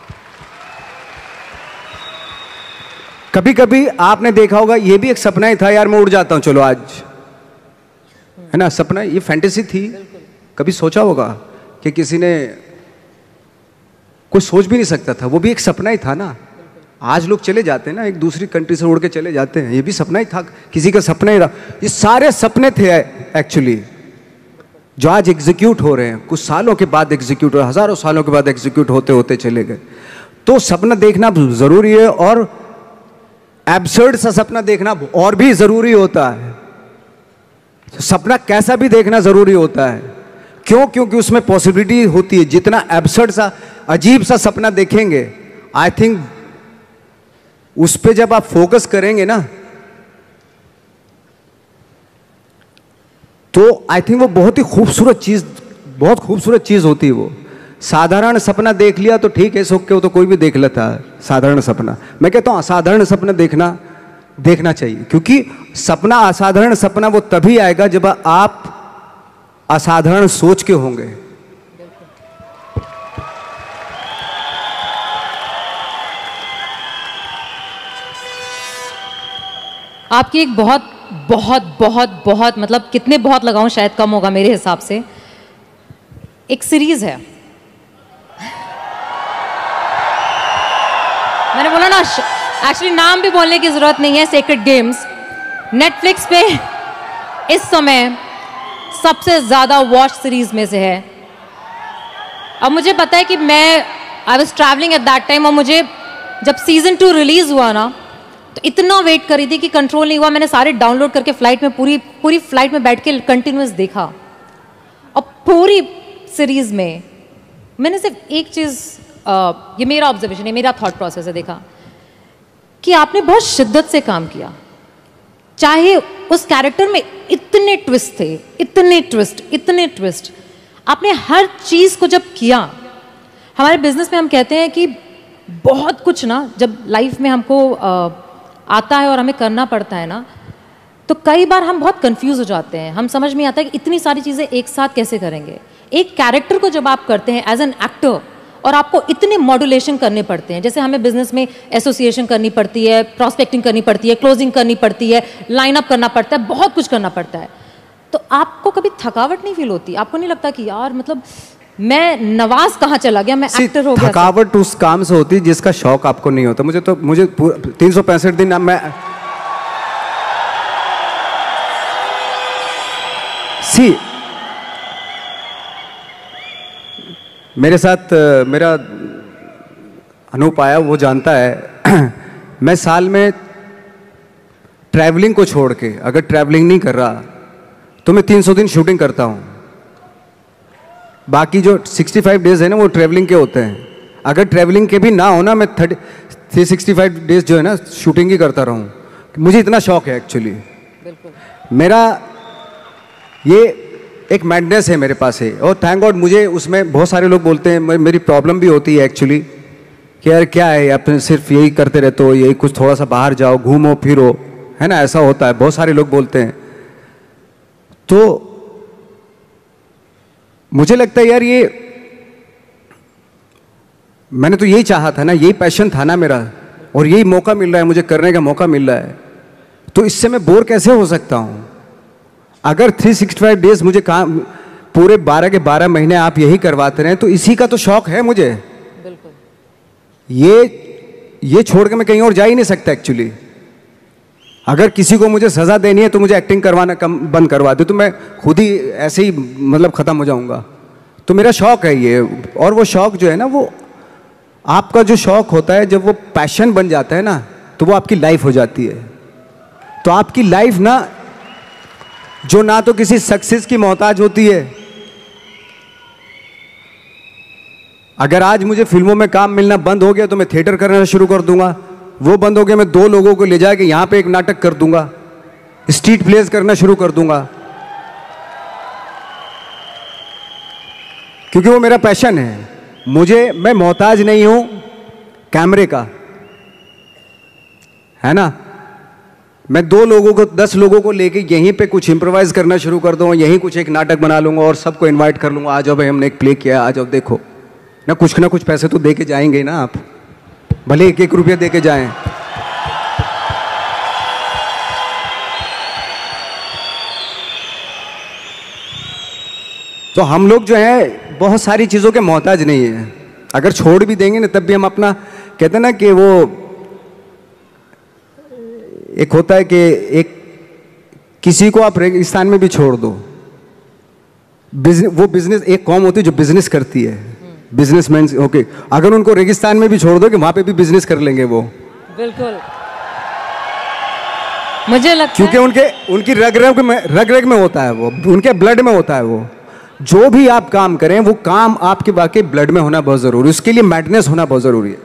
कभी कभी आपने देखा होगा, ये भी एक सपना ही था यार, मैं उड़ जाता हूं चलो आज, है ना, सपना, ये फैंटेसी थी। कभी सोचा होगा कि किसी ने, कोई सोच भी नहीं सकता था, वो भी एक सपना ही था ना। आज लोग चले जाते हैं ना, एक दूसरी कंट्री से उड़ के चले जाते हैं, ये भी सपना ही था, किसी का सपना ही रहा। ये सारे सपने थे एक्चुअली, जो आज एग्जीक्यूट हो रहे हैं, कुछ सालों के बाद एग्जीक्यूट हो रहे हैं, हजारों सालों के बाद एग्जीक्यूट होते होते चले गए। तो सपना देखना जरूरी है, और एब्सर्ड सा सपना देखना और भी जरूरी होता है। सपना कैसा भी देखना जरूरी होता है। क्यों? क्योंकि उसमें पॉसिबिलिटी होती है। जितना एब्सर्ड सा, अजीब सा सपना देखेंगे, आई थिंक उस पे जब आप फोकस करेंगे ना, तो आई थिंक वो बहुत खूबसूरत चीज होती है। वो साधारण सपना देख लिया तो ठीक है, सुख के, वो तो कोई भी देख लेता है साधारण सपना। मैं कहता हूं असाधारण सपना देखना चाहिए, क्योंकि सपना, असाधारण सपना वो तभी आएगा जब आप असाधारण सोच के होंगे। आपकी एक बहुत बहुत बहुत बहुत, मतलब कितने बहुत लगाऊं शायद कम होगा मेरे हिसाब से, एक सीरीज है, मैंने बोला ना, एक्चुअली नाम भी बोलने की जरूरत नहीं है, सेक्रेड गेम्स। नेटफ्लिक्स पे इस समय सबसे ज्यादा वॉच सीरीज में से है। अब मुझे पता है कि I was travelling at that time, और मुझे जब सीजन 2 रिलीज हुआ ना, तो इतना वेट करी थी कि कंट्रोल नहीं हुआ। मैंने सारे डाउनलोड करके फ्लाइट में, पूरी फ्लाइट में बैठ के कंटिन्यूअस देखा। और पूरी सीरीज में मैंने सिर्फ एक चीज, ये मेरा ऑब्जर्वेशन है, मेरा थॉट प्रोसेस है, देखा कि आपने बहुत शिद्दत से काम किया। चाहे उस कैरेक्टर में इतने ट्विस्ट थे, इतने ट्विस्ट, आपने हर चीज को जब किया। हमारे बिजनेस में हम कहते हैं कि बहुत कुछ ना, जब लाइफ में हमको आता है और हमें करना पड़ता है ना, तो कई बार हम बहुत कंफ्यूज हो जाते हैं। हम समझ में आता है कि इतनी सारी चीजें एक साथ कैसे करेंगे। एक कैरेक्टर को जब आप करते हैं एज एन एक्टर, और आपको इतने मॉड्यूलेशन करने पड़ते हैं। जैसे हमें बिजनेस में एसोसिएशन करनी पड़ती है, प्रॉस्पेक्टिंग करनी पड़ती है, क्लोजिंग करनी पड़ती है, लाइन अप करना पड़ता है, बहुत कुछ करना पड़ता है। तो आपको कभी थकावट नहीं फील होती? आपको नहीं लगता कि यार मतलब मैं नवाज कहाँ चला गया, मैं एक्टर हो गया? थकावट उस काम से होती है जिसका शौक आपको नहीं होता। मुझे 365 दिन मैं मेरे साथ मेरा अनूप आया, वो जानता है मैं साल में ट्रैवलिंग को छोड़ के, अगर ट्रैवलिंग नहीं कर रहा तो मैं 300 दिन शूटिंग करता हूँ। बाकी जो 65 डेज है ना वो ट्रैवलिंग के होते हैं। अगर ट्रैवलिंग के भी ना हो ना, मैं 365 डेज जो है ना शूटिंग ही करता रहूँ। मुझे इतना शौक है एक्चुअली। मेरा ये एक मैडनेस है मेरे पास है, और थैंक गॉड मुझे उसमें बहुत सारे लोग बोलते हैं, मेरी प्रॉब्लम भी होती है एक्चुअली कि यार क्या है, आप सिर्फ यही करते रहते हो, यही कुछ थोड़ा सा बाहर जाओ, घूमो फिरो, है ना, ऐसा होता है, बहुत सारे लोग बोलते हैं। तो मुझे लगता है यार ये मैंने तो यही चाहा था ना, यही पैशन था ना मेरा, और यही मौका मिल रहा है मुझे, करने का मौका मिल रहा है, तो इससे मैं बोर कैसे हो सकता हूं? अगर 365 डेज मुझे काम, पूरे 12 के 12 महीने आप यही करवाते रहे, तो इसी का तो शौक है मुझे। बिल्कुल। ये छोड़ के मैं कहीं और जा ही नहीं सकता एक्चुअली। अगर किसी को मुझे सजा देनी है तो मुझे एक्टिंग करवाना बंद करवा दे, तो मैं खुद ही ऐसे ही मतलब खत्म हो जाऊंगा। तो मेरा शौक है ये, और वो शौक जो है ना, वो आपका जो शौक होता है जब वो पैशन बन जाता है ना, तो वो आपकी लाइफ हो जाती है। तो आपकी लाइफ ना, जो ना तो किसी सक्सेस की मोहताज होती है। अगर आज मुझे फिल्मों में काम मिलना बंद हो गया तो मैं थिएटर करना शुरू कर दूंगा। वो बंद हो गया, मैं 2 लोगों को ले जाके यहां पे एक नाटक कर दूंगा, स्ट्रीट प्लेस करना शुरू कर दूंगा, क्योंकि वो मेरा पैशन है। मैं मोहताज नहीं हूं कैमरे का, है ना। मैं 2 लोगों को 10 लोगों को लेके यहीं पे कुछ इम्प्रोवाइज करना शुरू कर दूंगा, यहीं कुछ एक नाटक बना लूंगा और सबको इनवाइट कर लूंगा, आ जाओ भाई हमने एक प्ले किया, आ जाओ देखो ना कुछ पैसे तो दे के जाएंगे ना आप, भले 1-1 रुपया दे के जाएं। तो हम लोग जो है बहुत सारी चीज़ों के मोहताज नहीं है। अगर छोड़ भी देंगे ना तब भी हम अपना, कहते हैं ना कि वो एक होता है कि एक किसी को आप रेगिस्तान में भी छोड़ दो, वो बिजनेस, एक कौम होती है जो बिजनेस करती है, बिजनेसमैन, ओके, अगर उनको रेगिस्तान में भी छोड़ दो कि वहां पे भी बिजनेस कर लेंगे वो। बिल्कुल, मुझे लगता है क्योंकि उनकी रग रग में होता है वो, उनके ब्लड में होता है वो। जो भी आप काम करें वो काम आपके वाकई ब्लड में होना बहुत जरूरी है, उसके लिए मैडनेस होना बहुत जरूरी है।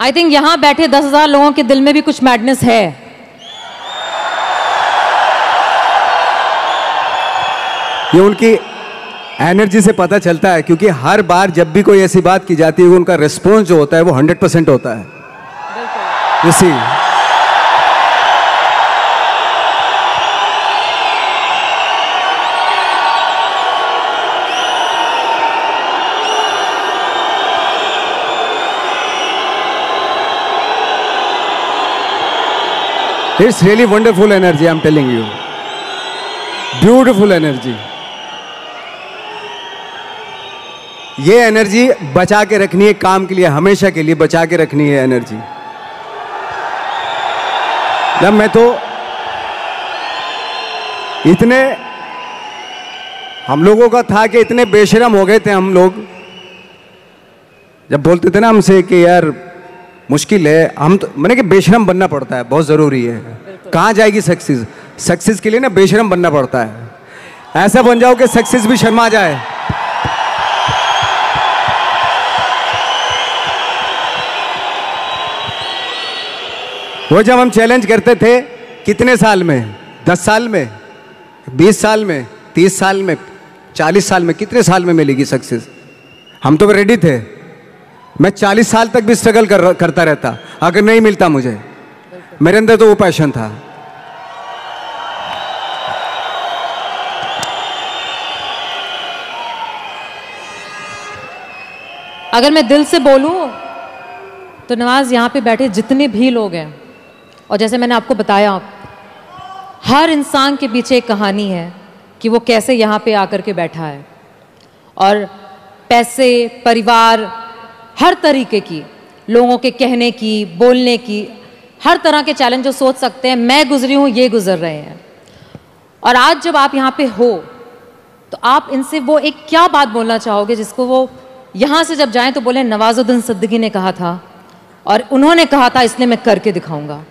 आई थिंक यहां बैठे 10,000 लोगों के दिल में भी कुछ मैडनेस है। ये उनकी एनर्जी से पता चलता है, क्योंकि हर बार जब भी कोई ऐसी बात की जाती है उनका रिस्पॉन्स जो होता है वो 100% होता है। इसी It's really wonderful energy, I'm telling you. Beautiful energy. ये एनर्जी बचा के रखनी है काम के लिए, हमेशा के लिए बचा के रखनी है एनर्जी। जब मैं तो इतने हम लोगों का था कि इतने बेशरम हो गए थे हम लोग, जब बोलते थे ना हमसे कि यार मुश्किल है, हम तो मैंने कि बेशरम बनना पड़ता है, बहुत ज़रूरी है। कहाँ जाएगी सक्सेस? सक्सेस के लिए ना बेशरम बनना पड़ता है। ऐसा बन जाओ कि सक्सेस भी शर्मा जाए। वो जब हम चैलेंज करते थे, कितने साल में, 10 साल में, 20 साल में, 30 साल में, 40 साल में, कितने साल में मिलेगी सक्सेस? हम तो रेडी थे। मैं 40 साल तक भी स्ट्रगल करता रहता अगर नहीं मिलता मुझे। मेरे अंदर तो वो पैशन था। अगर मैं दिल से बोलूं तो नवाज, यहाँ पे बैठे जितने भी लोग हैं, और जैसे मैंने आपको बताया, हर इंसान के पीछे एक कहानी है कि वो कैसे यहाँ पे आकर के बैठा है। और पैसे, परिवार, हर तरीके की, लोगों के कहने की, बोलने की, हर तरह के चैलेंज जो सोच सकते हैं, मैं गुजरी हूँ, ये गुजर रहे हैं। और आज जब आप यहाँ पे हो तो आप इनसे वो एक क्या बात बोलना चाहोगे जिसको वो यहाँ से जब जाएं तो बोले नवाजुद्दीन सिद्दीकी ने कहा था और उन्होंने कहा था, इसलिए मैं करके दिखाऊंगा।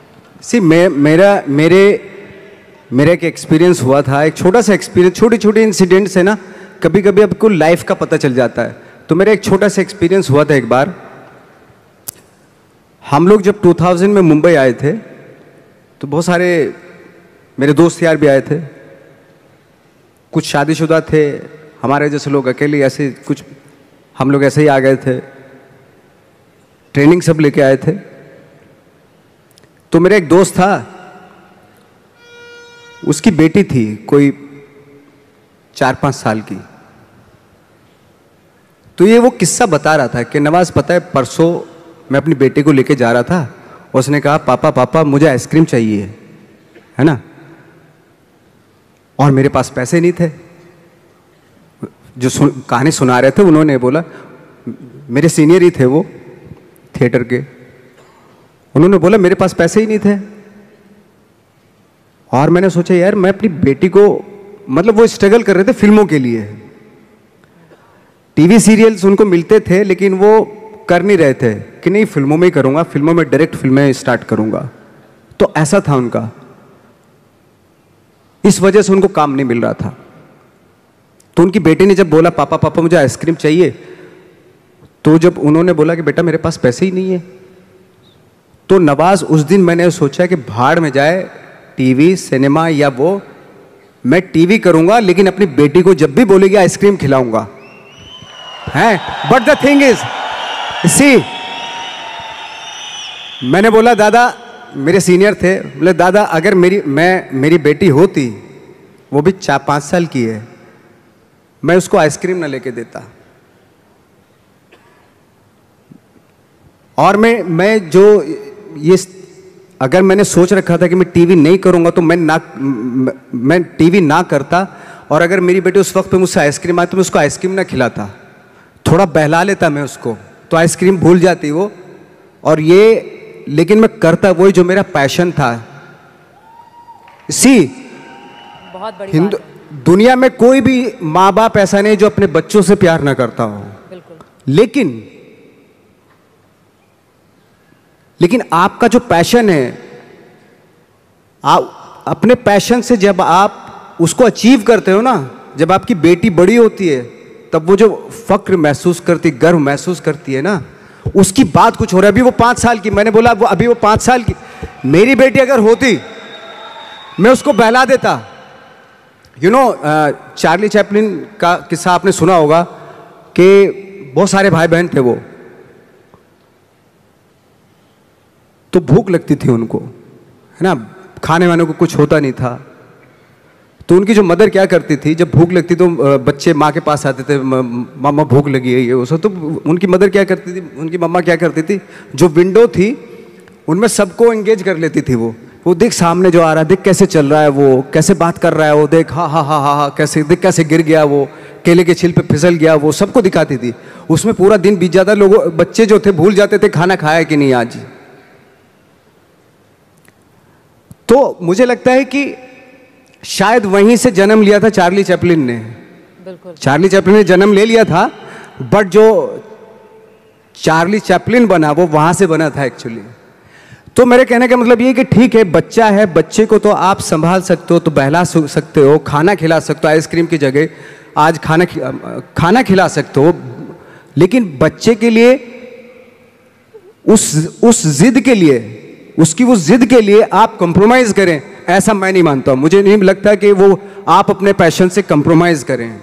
मेरा एक एक्सपीरियंस हुआ था, एक छोटा सा एक्सपीरियंस, छोटे छोटे इंसिडेंट से ना कभी कभी आपको लाइफ का पता चल जाता है। तो मेरा एक छोटा सा एक्सपीरियंस हुआ था। एक बार हम लोग जब 2000 में मुंबई आए थे तो बहुत सारे मेरे दोस्त यार भी आए थे, कुछ शादीशुदा थे, हमारे जैसे लोग अकेले, ऐसे कुछ हम लोग ऐसे ही आ गए थे, ट्रेनिंग सब लेके आए थे। तो मेरा एक दोस्त था, उसकी बेटी थी कोई 4-5 साल की। तो ये वो किस्सा बता रहा था कि नवाज, पता है परसों मैं अपनी बेटी को लेके जा रहा था, उसने कहा पापा मुझे आइसक्रीम चाहिए, है ना, और मेरे पास पैसे नहीं थे। जो कहानी सुना रहे थे उन्होंने बोला, मेरे सीनियर ही थे वो थिएटर के, उन्होंने बोला मेरे पास पैसे ही नहीं थे। और मैंने सोचा यार मैं अपनी बेटी को, मतलब वो स्ट्रगल कर रहे थे फिल्मों के लिए, टीवी सीरियल्स उनको मिलते थे लेकिन वो कर नहीं रहे थे कि नहीं फिल्मों में ही करूंगा, फिल्मों में डायरेक्ट फिल्में स्टार्ट करूंगा। तो ऐसा था उनका, इस वजह से उनको काम नहीं मिल रहा था। तो उनकी बेटी ने जब बोला पापा मुझे आइसक्रीम चाहिए, तो जब उन्होंने बोला कि बेटा मेरे पास पैसे ही नहीं है, तो नवाज उस दिन मैंने सोचा कि भाड़ में जाए टीवी सिनेमा या वो, मैं टीवी करूंगा लेकिन अपनी बेटी को जब भी बोलेगी आइसक्रीम खिलाऊंगा, हैं। But the thing is see, मैंने बोला दादा, मेरे सीनियर थे, बोले दादा अगर मेरी बेटी होती, वो भी 4-5 साल की है, मैं उसको आइसक्रीम ना लेके देता। और मैं जो ये, अगर मैंने सोच रखा था कि मैं टीवी नहीं करूंगा तो मैं टीवी ना करता, और अगर मेरी बेटी उस वक्त पे मुझसे आइसक्रीम आती तो मैं उसको आइसक्रीम ना खिलाता, थोड़ा बहला लेता मैं उसको, तो आइसक्रीम भूल जाती वो। और ये, लेकिन मैं करता वही जो मेरा पैशन था। सी, बहुत बड़ी बात है। दुनिया में कोई भी माँ बाप ऐसा नहीं जो अपने बच्चों से प्यार ना करता हो, लेकिन आपका जो पैशन है, आप अपने पैशन से जब आप उसको अचीव करते हो ना, जब आपकी बेटी बड़ी होती है तब वो जो फक्र महसूस करती, गर्व महसूस करती है ना, उसकी बात कुछ हो रहा है। अभी वो 5 साल की, मैंने बोला वो अभी वो 5 साल की, मेरी बेटी अगर होती मैं उसको बहला देता। यू नो, चार्ली चैपलिन का किस्सा आपने सुना होगा कि बहुत सारे भाई बहन थे वो, तो भूख लगती थी उनको, है ना, खाने वाने को कुछ होता नहीं था। तो उनकी जो मदर क्या करती थी, जब भूख लगती तो बच्चे माँ के पास आते थे, मामा भूख लगी है ये वो सब, तो उनकी मदर क्या करती थी, उनकी मम्मा क्या करती थी, जो विंडो थी उनमें सबको एंगेज कर लेती थी। वो देख सामने जो आ रहा है, देख कैसे चल रहा है, वो कैसे बात कर रहा है, वो देख हा हा हा हा हा, कैसे देख कैसे गिर गया, वो केले के छिल पे फिसल गया, वो सबको दिखाती थी। उसमें पूरा दिन बीत जाता, लोग बच्चे जो थे भूल जाते थे खाना खाया कि नहीं आज। तो मुझे लगता है कि शायद वहीं से जन्म लिया था चार्ली चैपलिन ने। बिल्कुल, चार्ली चैपलिन ने जन्म ले लिया था, बट जो चार्ली चैपलिन बना वो वहां से बना था एक्चुअली। तो मेरे कहने का मतलब ये कि ठीक है, बच्चा है, बच्चे को तो आप संभाल सकते हो, तो बहला सकते हो, खाना खिला सकते हो, आइसक्रीम की जगह आज खाना खिला सकते हो, लेकिन बच्चे के लिए उस जिद के लिए, उसकी वो जिद के लिए आप कंप्रोमाइज करें, ऐसा मैं नहीं मानता। मुझे नहीं लगता कि वो आप अपने पैशन से कंप्रोमाइज करें।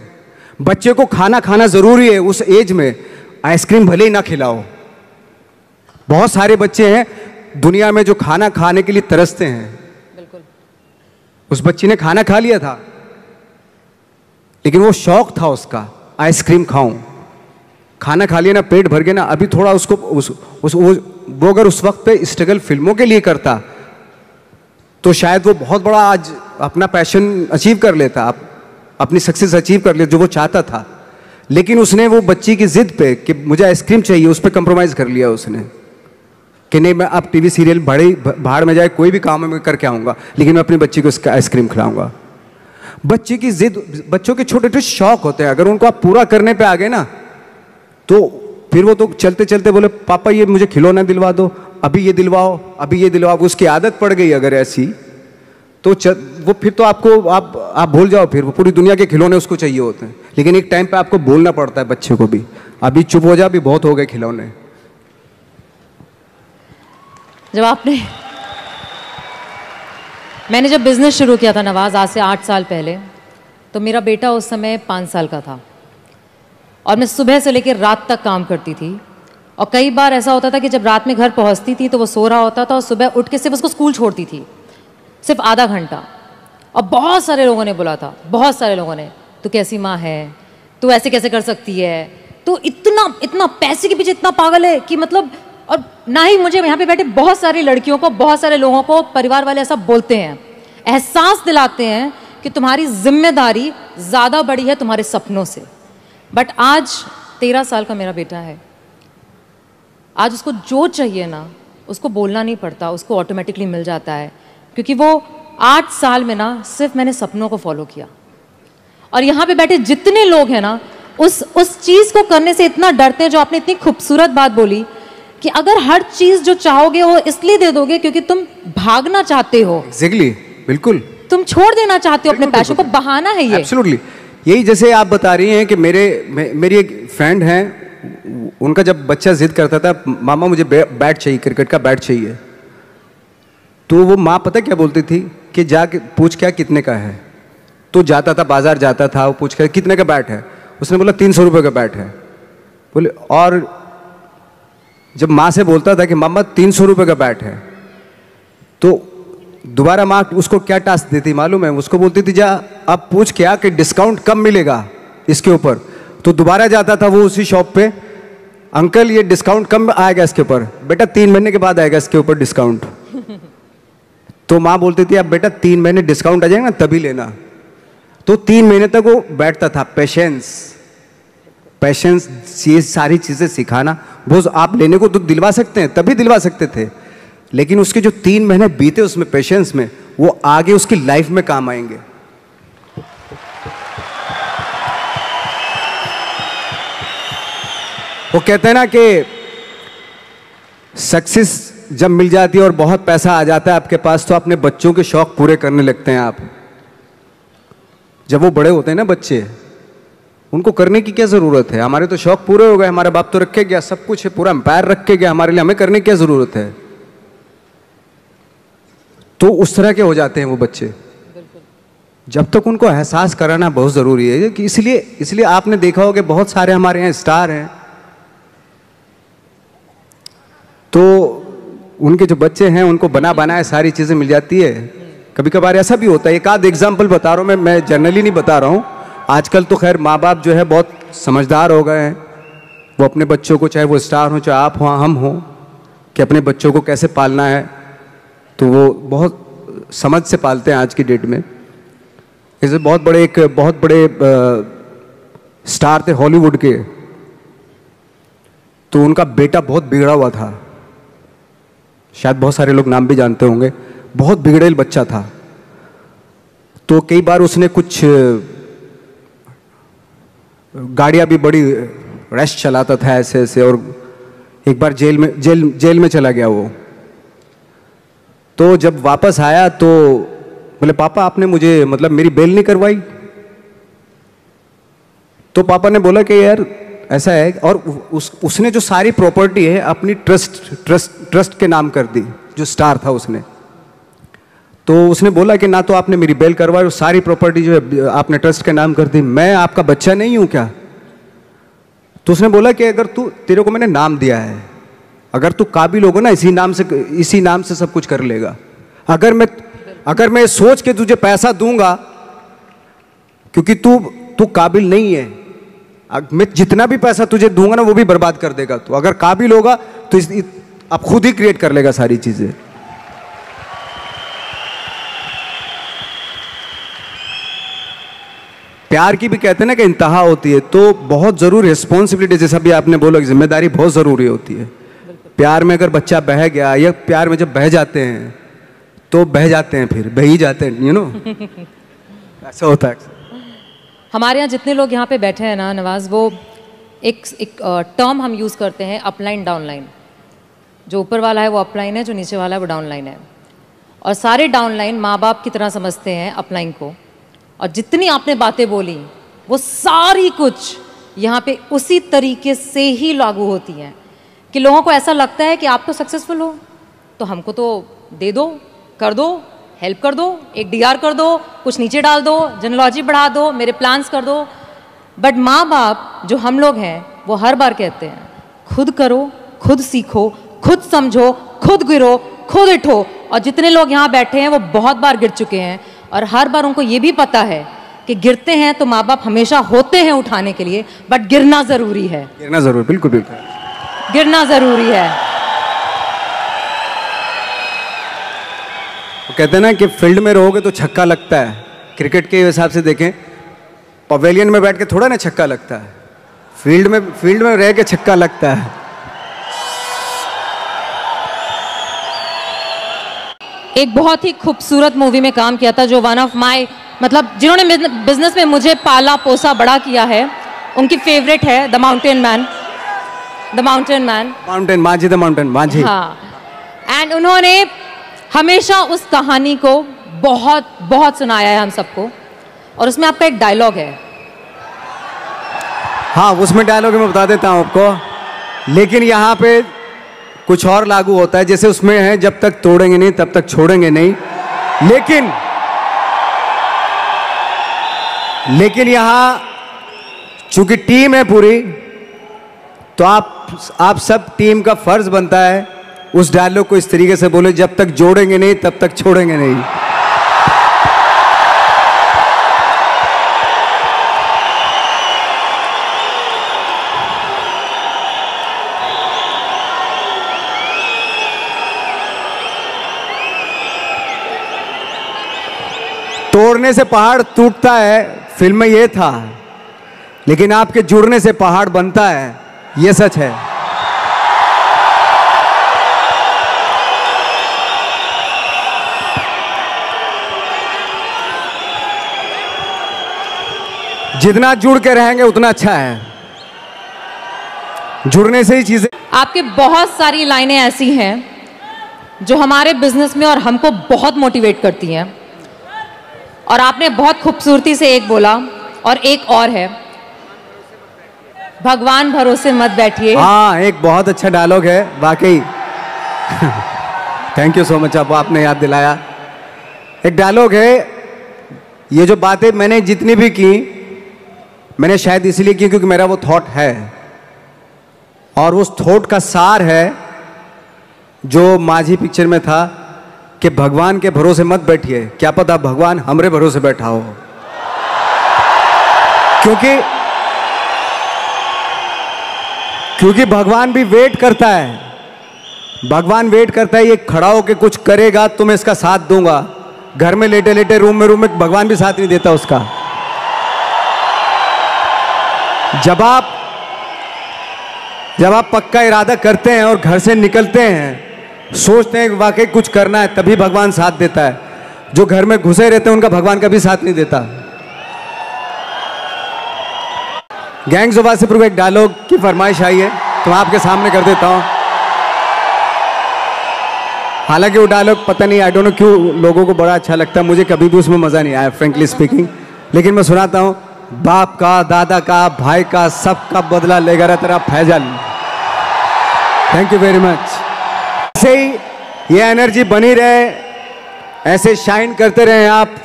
बच्चे को खाना जरूरी है उस एज में, आइसक्रीम भले ही ना खिलाओ। बहुत सारे बच्चे हैं दुनिया में जो खाना खाने के लिए तरसते हैं। बिल्कुल, उस बच्ची ने खाना खा लिया था, लेकिन वो शौक था उसका आइसक्रीम खाऊं, खाना खा लिया ना, पेट भर गया ना, अभी थोड़ा उसको वो अगर उस वक्त पे स्ट्रगल फिल्मों के लिए करता तो शायद वो बहुत बड़ा आज अपना पैशन अचीव कर लेता, अपनी सक्सेस अचीव कर लेता जो वो चाहता था। लेकिन उसने वो बच्ची की जिद पे कि मुझे आइसक्रीम चाहिए, उस पर कंप्रोमाइज़ कर लिया उसने कि नहीं मैं अब टीवी सीरियल भाड़ में जाए कोई भी काम मैं करके आऊँगा, लेकिन मैं अपनी बच्ची को उसका आइसक्रीम खिलाऊंगा। बच्चे की जिद, बच्चों के छोटे छोटे शौक होते हैं, अगर उनको आप पूरा करने पे आ गए ना तो फिर वो तो चलते चलते बोले पापा ये मुझे खिलौना दिलवा दो, अभी ये दिलवाओ, अभी ये दिलवाओ। उसकी आदत पड़ गई अगर ऐसी तो वो फिर तो आप भूल जाओ, फिर वो पूरी दुनिया के खिलौने उसको चाहिए होते हैं। लेकिन एक टाइम पे आपको बोलना पड़ता है बच्चे को भी, अभी चुप हो जा, अभी बहुत हो गए खिलौने। मैंने जब बिजनेस शुरू किया था नवाज, आज से 8 साल पहले, तो मेरा बेटा उस समय 5 साल का था और मैं सुबह से लेकर रात तक काम करती थी। और कई बार ऐसा होता था कि जब रात में घर पहुंचती थी तो वो सो रहा होता था और सुबह उठ के सिर्फ उसको स्कूल छोड़ती थी, सिर्फ आधा घंटा। और बहुत सारे लोगों ने बोला था, बहुत सारे लोगों ने, तू कैसी माँ है, तू ऐसे कैसे कर सकती है, तू इतना पैसे के पीछे इतना पागल है कि मतलब। और ना ही मुझे, यहाँ पे बैठे बहुत सारी लड़कियों को, बहुत सारे लोगों को परिवार वाले ऐसा बोलते हैं, एहसास दिलाते हैं कि तुम्हारी जिम्मेदारी ज़्यादा बड़ी है तुम्हारे सपनों से। बट आज 13 साल का मेरा बेटा है, आज उसको जो चाहिए ना उसको बोलना नहीं पड़ता, उसको ऑटोमेटिकली मिल जाता है, क्योंकि वो 8 साल में ना सिर्फ मैंने सपनों को फॉलो किया। और यहाँ पे बैठे जितने लोग हैं ना उस चीज़ को करने से इतना डरते हैं, जो आपने इतनी खूबसूरत बात बोली कि अगर हर चीज़ जो चाहोगे वो इसलिए दे दोगे क्योंकि तुम भागना चाहते हो। एग्जैक्टली, बिल्कुल, तुम छोड़ देना चाहते हो अपने पैशन को, बहाना है ये। एब्सोल्युटली, यही जैसे आप बता रही हैं कि मेरी एक फ्रेंड हैं, उनका जब बच्चा जिद करता था मामा मुझे बैट चाहिए, क्रिकेट का बैट चाहिए, तो वो माँ पता क्या बोलती थी कि जाके पूछ क्या कितने का है। तो जाता था, बाजार जाता था, वो पूछ कर कितने का बैट है, उसने बोला 300 रुपये का बैट है। बोले, और जब माँ से बोलता था कि मामा 300 रुपये का बैट है, तो दोबारा माँ उसको क्या टास्क देती मालूम है, उसको बोलती थी जा अब पूछ क्या कि डिस्काउंट कब मिलेगा इसके ऊपर। तो दोबारा जाता था वो उसी शॉप पे, अंकल ये डिस्काउंट कब आएगा इसके ऊपर। बेटा 3 महीने के बाद आएगा इसके ऊपर डिस्काउंट। तो माँ बोलती थी अब बेटा 3 महीने डिस्काउंट आ जाएगा ना तभी लेना। तो 3 महीने तक वो बैठता था। पैशंस ये सारी चीज़ें सिखाना, वो आप लेने को तो दिलवा सकते हैं, तभी दिलवा सकते थे, लेकिन उसके जो 3 महीने बीते उसमें पेशेंस में, वो आगे उसकी लाइफ में काम आएंगे। वो कहते हैं ना कि सक्सेस जब मिल जाती है और बहुत पैसा आ जाता है आपके पास, तो अपने बच्चों के शौक पूरे करने लगते हैं आप। जब वो बड़े होते हैं ना बच्चे, उनको करने की क्या ज़रूरत है, हमारे तो शौक पूरे हो गए, हमारा बाप तो रख के गया, सब कुछ है, पूरा एम्पायर रख के गया हमारे लिए, हमें करने की क्या ज़रूरत है। तो उस तरह के हो जाते हैं वो बच्चे। जब तक उनको एहसास कराना बहुत ज़रूरी है कि इसलिए आपने देखा होगा बहुत सारे हमारे यहाँ स्टार हैं, तो उनके जो बच्चे हैं उनको बना बनाए सारी चीज़ें मिल जाती है। कभी कभार ऐसा भी होता है, एक आध एग्जाम्पल बता रहा हूँ मैं जनरली नहीं बता रहा हूँ। आजकल तो खैर माँ बाप जो है बहुत समझदार हो गए हैं, वो अपने बच्चों को, चाहे वो स्टार हो चाहे आप हो हम हो, कि अपने बच्चों को कैसे पालना है, तो वो बहुत समझ से पालते हैं आज की डेट में। जैसे बहुत बड़े स्टार थे हॉलीवुड के, तो उनका बेटा बहुत बिगड़ा हुआ था, शायद बहुत सारे लोग नाम भी जानते होंगे, बहुत बिगड़ेल बच्चा था। तो कई बार उसने कुछ गाड़ियां भी बड़ी रैश चलाता था ऐसे ऐसे, और एक बार जेल में चला गया वो। तो जब वापस आया तो बोले पापा आपने मुझे मतलब मेरी बेल नहीं करवाई। तो पापा ने बोला कि यार ऐसा है, और उसने जो सारी प्रॉपर्टी है अपनी ट्रस्ट के नाम कर दी, जो स्टार था उसने। तो उसने बोला कि ना तो आपने मेरी बेल करवाई और सारी प्रॉपर्टी जो है आपने ट्रस्ट के नाम कर दी, मैं आपका बच्चा नहीं हूं क्या। तो उसने बोला कि अगर तेरे को मैंने नाम दिया है, अगर तू काबिल होगा ना इसी नाम से सब कुछ कर लेगा। अगर मैं सोच के तुझे पैसा दूंगा क्योंकि तू काबिल नहीं है, मैं जितना भी पैसा तुझे दूंगा ना वो भी बर्बाद कर देगा तू। अगर काबिल होगा तो आप खुद ही क्रिएट कर लेगा सारी चीजें। प्यार की भी कहते हैं ना कि इंतहा होती है, तो बहुत जरूरी रिस्पॉन्सिबिलिटी, जैसा भी आपने बोला, जिम्मेदारी बहुत जरूरी होती है। प्यार में अगर बच्चा बह गया, या प्यार में जब बह जाते हैं तो बह जाते हैं, फिर बह ही जाते हैं, यू नो ऐसा होता है। हमारे यहाँ जितने लोग यहाँ पे बैठे हैं ना नवाज, वो एक टर्म हम यूज़ करते हैं, अपलाइन डाउनलाइन। जो ऊपर वाला है वो अपलाइन है, जो नीचे वाला है वो डाउनलाइन है। और सारे डाउनलाइन माँ बाप की तरह समझते हैं अपलाइन को। और जितनी आपने बातें बोली वो सारी कुछ यहाँ पे उसी तरीके से ही लागू होती हैं कि लोगों को ऐसा लगता है कि आप तो सक्सेसफुल हो तो हमको तो दे दो, कर दो, हेल्प कर दो, एक डीआर कर दो, कुछ नीचे डाल दो, जेनोलॉजी बढ़ा दो, मेरे प्लान्स कर दो। बट माँ बाप जो हम लोग हैं वो हर बार कहते हैं खुद करो, खुद सीखो, खुद समझो, खुद गिरो, खुद उठो। और जितने लोग यहाँ बैठे हैं वो बहुत बार गिर चुके हैं और हर बार उनको ये भी पता है कि गिरते हैं तो माँ बाप हमेशा होते हैं उठाने के लिए, बट गिरना जरूरी है। गिरना जरूरी, बिल्कुल बिल्कुल गिरना जरूरी है। वो कहते हैं ना कि फील्ड में रहोगे तो छक्का लगता है। क्रिकेट के हिसाब से देखें, पवेलियन में बैठ के थोड़ा ना छक्का लगता है, फील्ड में रह के छक्का लगता है। एक बहुत ही खूबसूरत मूवी में काम किया था जो वन ऑफ माय, मतलब जिन्होंने बिजनेस में मुझे पाला पोसा बड़ा किया है, उनकी फेवरेट है the mountain man. The mountain man, mountain माझी, द माउंटेन माझी। हाँ, एंड उन्होंने हमेशा उस कहानी को बहुत बहुत सुनाया है हम सबको। और उसमें आपका एक डायलॉग है। हाँ, उसमें डायलॉग मैं बता देता हूँ आपको, लेकिन यहाँ पे कुछ और लागू होता है। जैसे उसमें है, जब तक तोड़ेंगे नहीं तब तक छोड़ेंगे नहीं। लेकिन यहाँ चूंकि टीम है पूरी, तो आप सब टीम का फर्ज बनता है उस डायलॉग को इस तरीके से बोले, जब तक जोड़ेंगे नहीं तब तक छोड़ेंगे नहीं। तोड़ने से पहाड़ टूटता है, फिल्म में ये था, लेकिन आपके जुड़ने से पहाड़ बनता है, ये सच है। जितना जुड़ के रहेंगे उतना अच्छा है, जुड़ने से ही चीजें। आपके बहुत सारी लाइनें ऐसी हैं जो हमारे बिजनेस में और हमको बहुत मोटिवेट करती हैं। और आपने बहुत खूबसूरती से एक बोला, और एक और है, भगवान भरोसे मत बैठिए। हाँ, एक बहुत अच्छा डायलॉग है वाकई। थैंक यू सो मच, आपने याद दिलाया। एक डायलॉग है, ये जो बातें मैंने जितनी भी की, मैंने शायद इसलिए की क्योंकि मेरा वो थॉट है, और उस थॉट का सार है जो माझी पिक्चर में था कि भगवान के भरोसे मत बैठिए, क्या पता भगवान हमरे भरोसे बैठा हो। क्योंकि भगवान भी वेट करता है, भगवान वेट करता है, ये खड़ा होके कुछ करेगा तो मैं इसका साथ दूंगा। घर में लेटे लेटे रूम में भगवान भी साथ नहीं देता उसका। जब आप पक्का इरादा करते हैं और घर से निकलते हैं, सोचते हैं वाकई कुछ करना है, तभी भगवान साथ देता है। जो घर में घुसे रहते हैं उनका भगवान कभी साथ नहीं देता। गैंग्स ऑफ वासेपुर एक डायलॉग की फरमाइश आई है तो आपके सामने कर देता हूं। हालांकि वो डायलॉग पता नहीं, आई डोंट नो क्यों लोगों को बड़ा अच्छा लगता है, मुझे कभी भी उसमें मजा नहीं आया फ्रेंकली स्पीकिंग, लेकिन मैं सुनाता हूं। बाप का, दादा का, भाई का, सबका बदला लेगा रहा तेरा Faizal. Thank you very much. ऐसे ही ये एनर्जी बनी रहे, ऐसे शाइन करते रहे आप,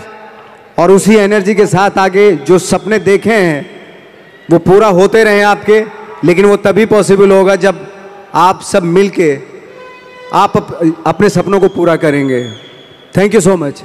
और उसी एनर्जी के साथ आगे जो सपने देखे हैं वो पूरा होते रहे आपके। लेकिन वो तभी पॉसिबल होगा जब आप सब मिलके आप अपने सपनों को पूरा करेंगे। Thank you so much.